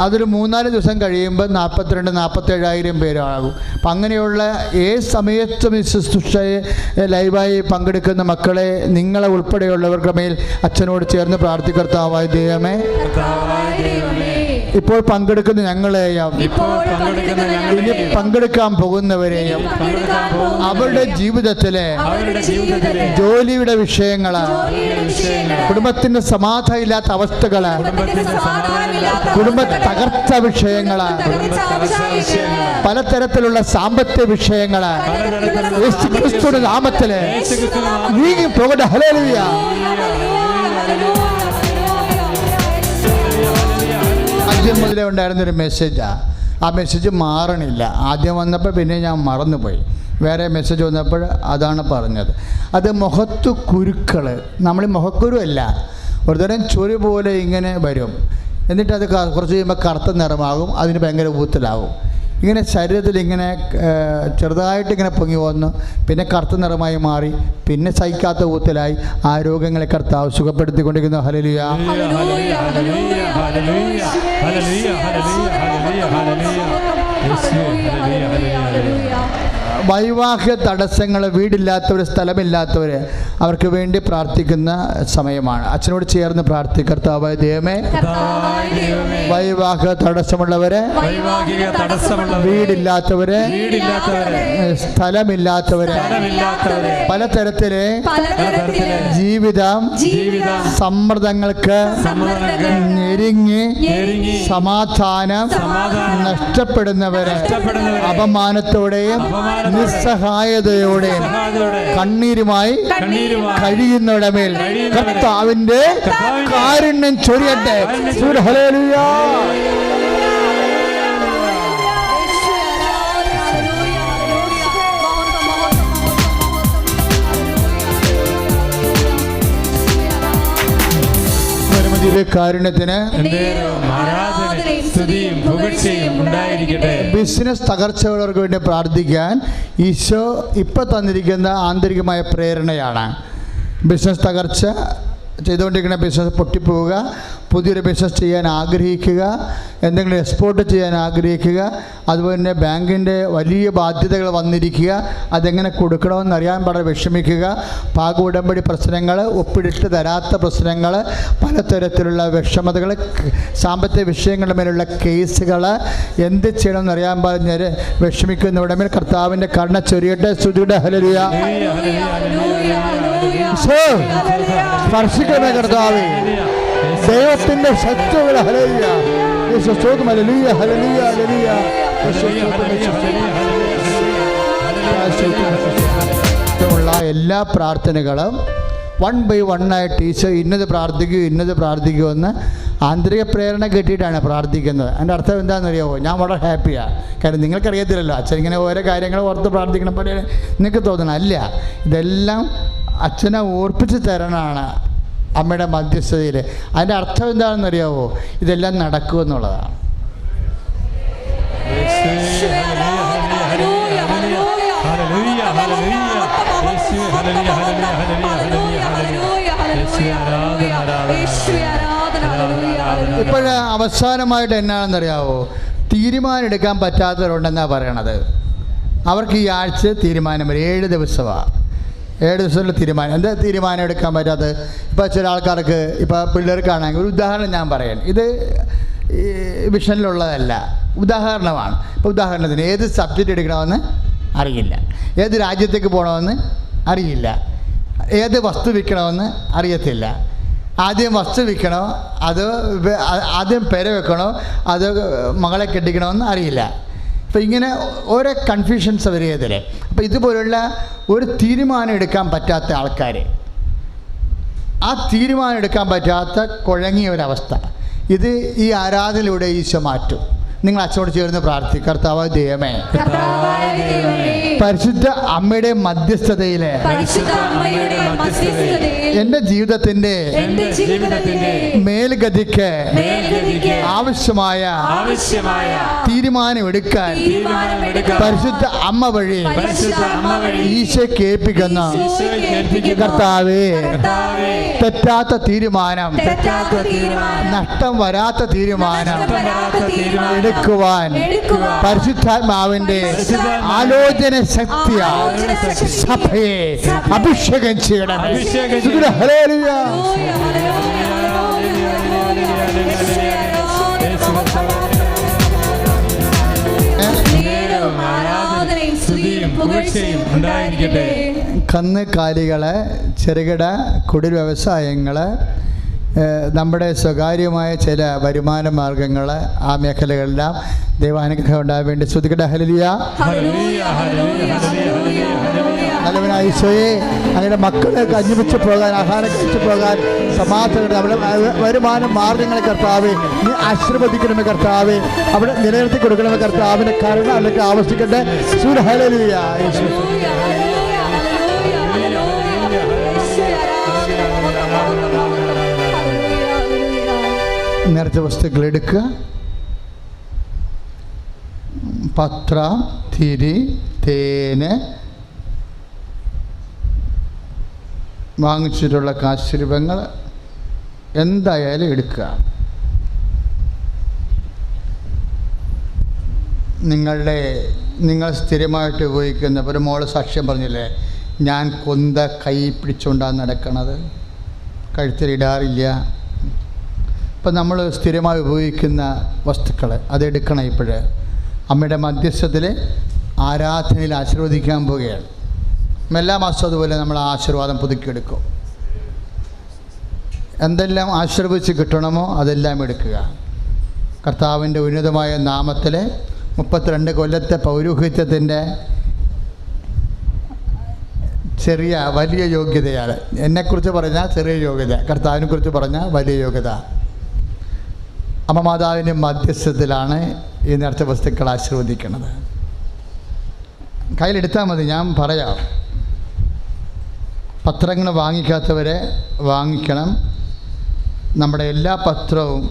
അതൊരു 3-4 ദിവസം കഴിയുമ്പോൾ 42,000-47,000 പേരാകും. അപ്പം അങ്ങനെയുള്ള ഏത് സമയത്തും ഈ ശുശ്രൂഷയെ ലൈവായി പങ്കെടുക്കുന്ന മക്കളെ, നിങ്ങളെ ഉൾപ്പെടെയുള്ളവർക്ക് മേൽ അച്ഛനോട് ചേർന്ന് പ്രാർത്ഥിക്കർത്താവായ ദൈവമേ, ഇപ്പോൾ പങ്കെടുക്കുന്ന ഞങ്ങളെയും ഇപ്പോൾ പങ്കെടുക്കുന്ന ഇനി ഞങ്ങളെയും പങ്കെടുക്കാൻ പോകുന്നവരെയും പങ്കെടുക്കാൻ പോകുന്ന അവരുടെ ജീവിതത്തിലെ അവരുടെ ജീവിതത്തിലെ ജോലിയുടെ വിഷയങ്ങള്, വിഷയങ്ങൾ, കുടുംബത്തിന്റെ സമാധാനം ഇല്ലാത്ത അവസ്ഥകള്, കുടുംബത്തിന്റെ സമാധാനമില്ലാത്ത കുടുംബ തകർച്ച വിഷയങ്ങള്, വിഷയങ്ങൾ, പലതരത്തിലുള്ള സാമ്പത്തിക വിഷയങ്ങള് പലതരത്തിലുള്ള യേശുക്രിസ്തുവിന്റെ നാമത്തില് യേശുക്രിസ്തുവിന്റെ നാമത്തിൽ നീങ്ങി പോകട്ടെ. ഹല്ലേലൂയ. ആദ്യം മുതലേ ഉണ്ടായിരുന്നൊരു മെസ്സേജാണ്. ആ മെസ്സേജ് മാറണില്ല. ആദ്യം വന്നപ്പോൾ പിന്നെ ഞാൻ മറന്നുപോയി. വേറെ മെസ്സേജ് വന്നപ്പോൾ അതാണ് പറഞ്ഞത്. അത് മുഖത്ത് കുരുക്കൾ, നമ്മൾ മുഖക്കുരു അല്ല, ഒരുതരം ചൊറി പോലെ ഇങ്ങനെ വരും. എന്നിട്ടത് കുറച്ച് കഴിയുമ്പോൾ കറുത്ത നിറമാകും, അതിന് ഭയങ്കര ഊത്തലാകും. ഇങ്ങനെ ശരീരത്തിൽ ഇങ്ങനെ ചെറുതായിട്ടിങ്ങനെ പൊങ്ങി വന്നു, പിന്നെ കറുത്ത നിറമായി മാറി, പിന്നെ സഹിക്കാത്ത ഊത്തലായി. ആ രോഗങ്ങളെ കർത്താവ് സുഖപ്പെടുത്തിക്കൊണ്ടിരിക്കുന്നു. ഹല്ലേലൂയ. വൈവാഹിക തടസ്സങ്ങൾ, വീടില്ലാത്തവർ, സ്ഥലമില്ലാത്തവർ, അവർക്ക് വേണ്ടി പ്രാർത്ഥിക്കുന്ന സമയമാണ്. അച്ഛനോട് ചേർന്ന് പ്രാർത്ഥിക്കുക. കർത്താവായ ദൈവമേ, വൈവാഹിക തടസ്സമുള്ളവരെ, വീടില്ലാത്തവരെ, സ്ഥലമില്ലാത്തവരെ, പലതരത്തിലെ ജീവിതം സമ്മർദ്ദങ്ങൾക്ക് ഞെരുങ്ങി സമാധാനം നഷ്ടപ്പെടുന്നവരെ, അപമാനത്തോടെയും നിസ്സഹായതയോടെയും കണ്ണീരുമായി കഴിയുന്നവരുടെ മേൽ കർത്താവിന്റെ കാരുണ്യം ചൊരിയട്ടെ. ഹല്ലേലൂയ. കാരുണ്യത്തിന് ബിസിനസ് തകർച്ചകൾക്ക് വേണ്ടി പ്രാർത്ഥിക്കാൻ ഈശോ ഇപ്പം തന്നിരിക്കുന്ന ആന്തരികമായ പ്രേരണയാണ്. ബിസിനസ് തകർച്ച ചെയ്തുകൊണ്ടിരിക്കുന്ന ബിസിനസ് പൊട്ടിപ്പോവുക, പുതിയൊരു ബിസിനസ് ചെയ്യാൻ ആഗ്രഹിക്കുക, എന്തെങ്കിലും എക്സ്പോർട്ട് ചെയ്യാൻ ആഗ്രഹിക്കുക, അതുപോലെ തന്നെ ബാങ്കിൻ്റെ വലിയ ബാധ്യതകൾ വന്നിരിക്കുക, അതെങ്ങനെ കൊടുക്കണമെന്ന് അറിയാൻ വളരെ വിഷമിക്കുക, പാക ഉടമ്പടി പ്രശ്നങ്ങൾ, ഒപ്പിടിട്ട് തരാത്ത പ്രശ്നങ്ങൾ, പലതരത്തിലുള്ള വിഷമതകൾ, സാമ്പത്തിക വിഷയങ്ങളുടെ മേലുള്ള കേസുകൾ, എന്ത് ചെയ്യണമെന്ന് അറിയാൻ പറഞ്ഞാൽ വിഷമിക്കുന്നവരുടെ മേൽ കർത്താവിൻ്റെ കരുണ ചൊരിയട്ടെ. സ്തുതിയുടെ ഹല്ലേലൂയ. സ്പർശിക്കണേ കർത്താവേ, ദൈവത്തിന്റെ ശക്തികൾ. ഹല്ലേലൂയ. യേശു സ്തോത്രം. ഹല്ലേലൂയ. ഹല്ലേലൂയ. ഹല്ലേലൂയ. ഉള്ള എല്ലാ പ്രാർത്ഥനകളും 1 by 1 ആയിട്ട് ഈശോ ഇന്നത് പ്രാർത്ഥിക്കുമെന്ന് ആന്തരിക പ്രേരണ കിട്ടിയിട്ടാണ് പ്രാർത്ഥിക്കുന്നത്. അതിൻ്റെ അർത്ഥം എന്താണെന്നറിയാമോ? ഞാൻ വളരെ ഹാപ്പിയാണ്. കാരണം നിങ്ങൾക്കറിയത്തില്ലല്ലോ, അച്ഛൻ ഇങ്ങനെ ഓരോ കാര്യങ്ങൾ ഓർത്ത് പ്രാർത്ഥിക്കണം പോലെ നിങ്ങൾക്ക് തോന്നണം. അല്ല, ഇതെല്ലാം അച്ഛനെ ഓർപ്പിച്ച് തരണമാണ് അമ്മയുടെ മധ്യസ്ഥതയിൽ. അതിൻ്റെ അർത്ഥം എന്താണെന്നറിയാമോ? ഇതെല്ലാം നടക്കുമെന്നുള്ളതാണ്. ഇപ്പോഴ് അവസാനമായിട്ട് എന്നാണെന്നറിയാമോ? തീരുമാനം എടുക്കാൻ പറ്റാത്തവരുണ്ടെന്നാണ് പറയണത്. അവർക്ക് ഈ ആഴ്ച തീരുമാനം വരും. 7 ദിവസമാണ്. 7 ദിവസത്തിൽ തീരുമാനം. എന്താ തീരുമാനം എടുക്കാൻ പറ്റാത്തത്? ഇപ്പോൾ ചില ആൾക്കാർക്ക്, ഇപ്പോൾ പിള്ളേർക്കാണെങ്കിൽ ഒരു ഉദാഹരണം ഞാൻ പറയാൻ, ഇത് വിഷനിലുള്ളതല്ല, ഉദാഹരണമാണ്. ഇപ്പോൾ ഉദാഹരണത്തിന് ഏത് സബ്ജക്റ്റ് എടുക്കണമെന്ന് അറിയില്ല, ഏത് രാജ്യത്തേക്ക് പോകണമെന്ന് അറിയില്ല, ഏത് വസ്തു വിൽക്കണമെന്ന് അറിയത്തില്ല. ആദ്യം വസ്തു വിൽക്കണോ, അത് ആദ്യം പെര വെക്കണോ, അത് മകളെ കെട്ടിക്കണമെന്ന് അറിയില്ല. അപ്പോൾ ഇങ്ങനെ ഓരോ കൺഫ്യൂഷൻസ് വരികയതിൽ. അപ്പോൾ ഇതുപോലുള്ള ഒരു തീരുമാനം എടുക്കാൻ പറ്റാത്ത ആൾക്കാർ, ആ തീരുമാനം എടുക്കാൻ പറ്റാത്ത കുഴങ്ങിയ ഒരവസ്ഥ, ഇത് ഈ ആരാധനയിലൂടെ ഈശോ മാറ്റും. നിങ്ങൾ അച്ഛനോട് ചേർന്ന് പ്രാർത്ഥിക്കുക. കർത്താവായ ദൈവമേ, പരിശുദ്ധ അമ്മയുടെ മധ്യസ്ഥതയിലെ എൻ്റെ ജീവിതത്തിൻ്റെ മേൽഗതിക്ക് ആവശ്യമായ തീരുമാനം എടുക്കാൻ പരിശുദ്ധ അമ്മ വഴി ഈശോ കേൾപ്പിക്കുന്ന കർത്താവേ, തെറ്റാത്ത തീരുമാനം, നഷ്ടം വരാത്ത തീരുമാനം എടുക്കുവാൻ പരിശുദ്ധാത്മാവിന്റെ ആലോചന ശക്തിയാൽ സഭയെ അഭിഷേകം ചെയ്യണമേ. ഹല്ലേലൂയ. പുകഴ്ചയും ഉണ്ടായിരിക്കട്ടെ. കന്നുകാലികള്, ചെറുകിട കുടിൽ വ്യവസായങ്ങൾ, നമ്മുടെ സ്വകാര്യമായ ചില വരുമാന മാർഗങ്ങൾ, ആ മേഖലകളെല്ലാം ദൈവാനുഗ്രഹം ഉണ്ടാകാൻ വേണ്ടി ശ്രുതിക്കട്ടെ. Hallelujah. Hallelujah, hallelujah, hallelujah, hallelujah. നല്ലവനായ ഈശോയെ, അങ്ങനെ മക്കളെ കഞ്ഞിപ്പിച്ച് പോകാൻ, ആഹാരം കഴിച്ചു പോകാൻ, സമാധാനം, അവിടെ വരുമാന മാർഗങ്ങളെ കർത്താവേ നീ ആശീർവദിക്കണമേ കർത്താവേ, അവിടെ നിലനിർത്തി കൊടുക്കണമേ കർത്താവിൻ്റെ കരുണ അല്ലെങ്കിൽ ആവശ്യിക്കട്ടെ. ഹല്ലേലൂയ. നേർച്ച വസ്തുക്കൾ എടുക്കുക. പത്രം, തിരി, തേന്, വാങ്ങിച്ചിട്ടുള്ള കാശുരൂപങ്ങൾ എന്തായാലും എടുക്കുക. നിങ്ങൾ സ്ഥിരമായിട്ട് ഉപയോഗിക്കുന്ന ഒരു മോള് സാക്ഷ്യം പറഞ്ഞില്ലേ, ഞാൻ കൊന്ത കൈ പിടിച്ചുകൊണ്ടാണ് നടക്കണത്, കഴുത്തിലിടാറില്ല. ഇപ്പം നമ്മൾ സ്ഥിരമായി ഉപയോഗിക്കുന്ന വസ്തുക്കൾ അതെടുക്കണം. ഇപ്പോഴ് അമ്മയുടെ മധ്യസ്ഥത്തിൽ ആരാധനയിൽ ആശീർവദിക്കാൻ പോവുകയാണ്. എല്ലാ മാസവും അതുപോലെ നമ്മൾ ആശീർവാദം പുതുക്കിയെടുക്കും. എന്തെല്ലാം ആശീർവദിച്ച് കിട്ടണമോ അതെല്ലാം എടുക്കുക. കർത്താവിൻ്റെ ഉന്നതമായ നാമത്തിൽ 32 കൊല്ലത്തെ പൗരോഹിത്യത്തിൻ്റെ വലിയ യോഗ്യതയാണ്. എന്നെക്കുറിച്ച് പറഞ്ഞാൽ ചെറിയ യോഗ്യത, കർത്താവിനെക്കുറിച്ച് പറഞ്ഞാൽ വലിയ യോഗ്യത. അമ്മ മാതാവിൻ്റെ മധ്യസ്ഥത്തിലാണ് ഈ നേർച്ച വസ്തുക്കൾ ആശീർവദിക്കുന്നത്. കയ്യിലെടുത്താൽ മതി, ഞാൻ പറയാം. പത്രങ്ങൾ വാങ്ങിക്കാത്തവരെ വാങ്ങിക്കണം. നമ്മുടെ എല്ലാ പത്രവും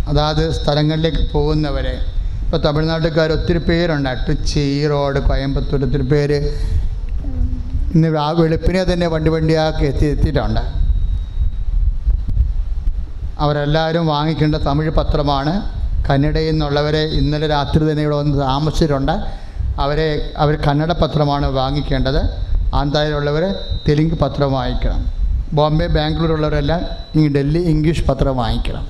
അതാത് സ്ഥലങ്ങളിലേക്ക് പോകുന്നവരെ, ഇപ്പോൾ തമിഴ്നാട്ടുകാർ ഒത്തിരി പേരുണ്ട്, ട്രിച്ചി, ഈറോഡ്, കോയമ്പത്തൂർ, ഒത്തിരി പേര് ഇന്ന് ആ വെളുപ്പിനെ തന്നെ വണ്ടിയാക്കി എത്തിയിട്ടുണ്ട്. അവരെല്ലാവരും വാങ്ങിക്കേണ്ട തമിഴ് പത്രമാണ്. കന്നഡയിൽ നിന്നുള്ളവരെ ഇന്നലെ രാത്രി തന്നെ ഇവിടെ വന്ന് താമസിച്ചിട്ടുണ്ട്. അവർ കന്നഡ പത്രമാണ് വാങ്ങിക്കേണ്ടത്. ആന്ധ്രയിലുള്ളവർ തെലുങ്ക് പത്രം വാങ്ങിക്കണം. ബോംബെ, ബാംഗ്ലൂരുള്ളവരെല്ലാം ഡൽഹി ഇംഗ്ലീഷ് പത്രം വാങ്ങിക്കണം.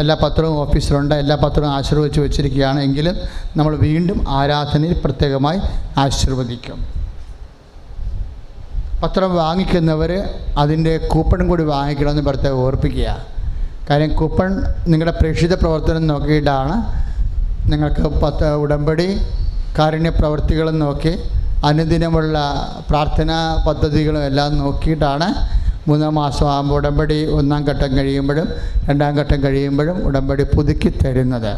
എല്ലാ പത്രവും ഓഫീസിലുണ്ട്. എല്ലാ പത്രവും ആശീർവദിച്ച് വെച്ചിരിക്കുകയാണ്. എങ്കിലും നമ്മൾ വീണ്ടും ആരാധനയിൽ പ്രത്യേകമായി ആശീർവദിക്കും. പത്രം വാങ്ങിക്കുന്നവർ അതിൻ്റെ കൂപ്പൺ കൂടി വാങ്ങിക്കണമെന്ന് പ്രത്യേകം ഓർപ്പിക്കുക. കാര്യം കൂപ്പൺ നിങ്ങളുടെ പ്രേക്ഷിത പ്രവർത്തനം നോക്കിയിട്ടാണ് നിങ്ങൾക്ക് ഉടമ്പടി കാരുണ്യ പ്രവൃത്തികളും നോക്കി അനുദിനമുള്ള പ്രാർത്ഥനാ പദ്ധതികളും എല്ലാം നോക്കിയിട്ടാണ് 3 മാസം ആകുമ്പോൾ ഉടമ്പടി 1-ാം ഘട്ടം കഴിയുമ്പോഴും 2-ാം ഘട്ടം കഴിയുമ്പോഴും ഉടമ്പടി പുതുക്കി തരുന്നത്.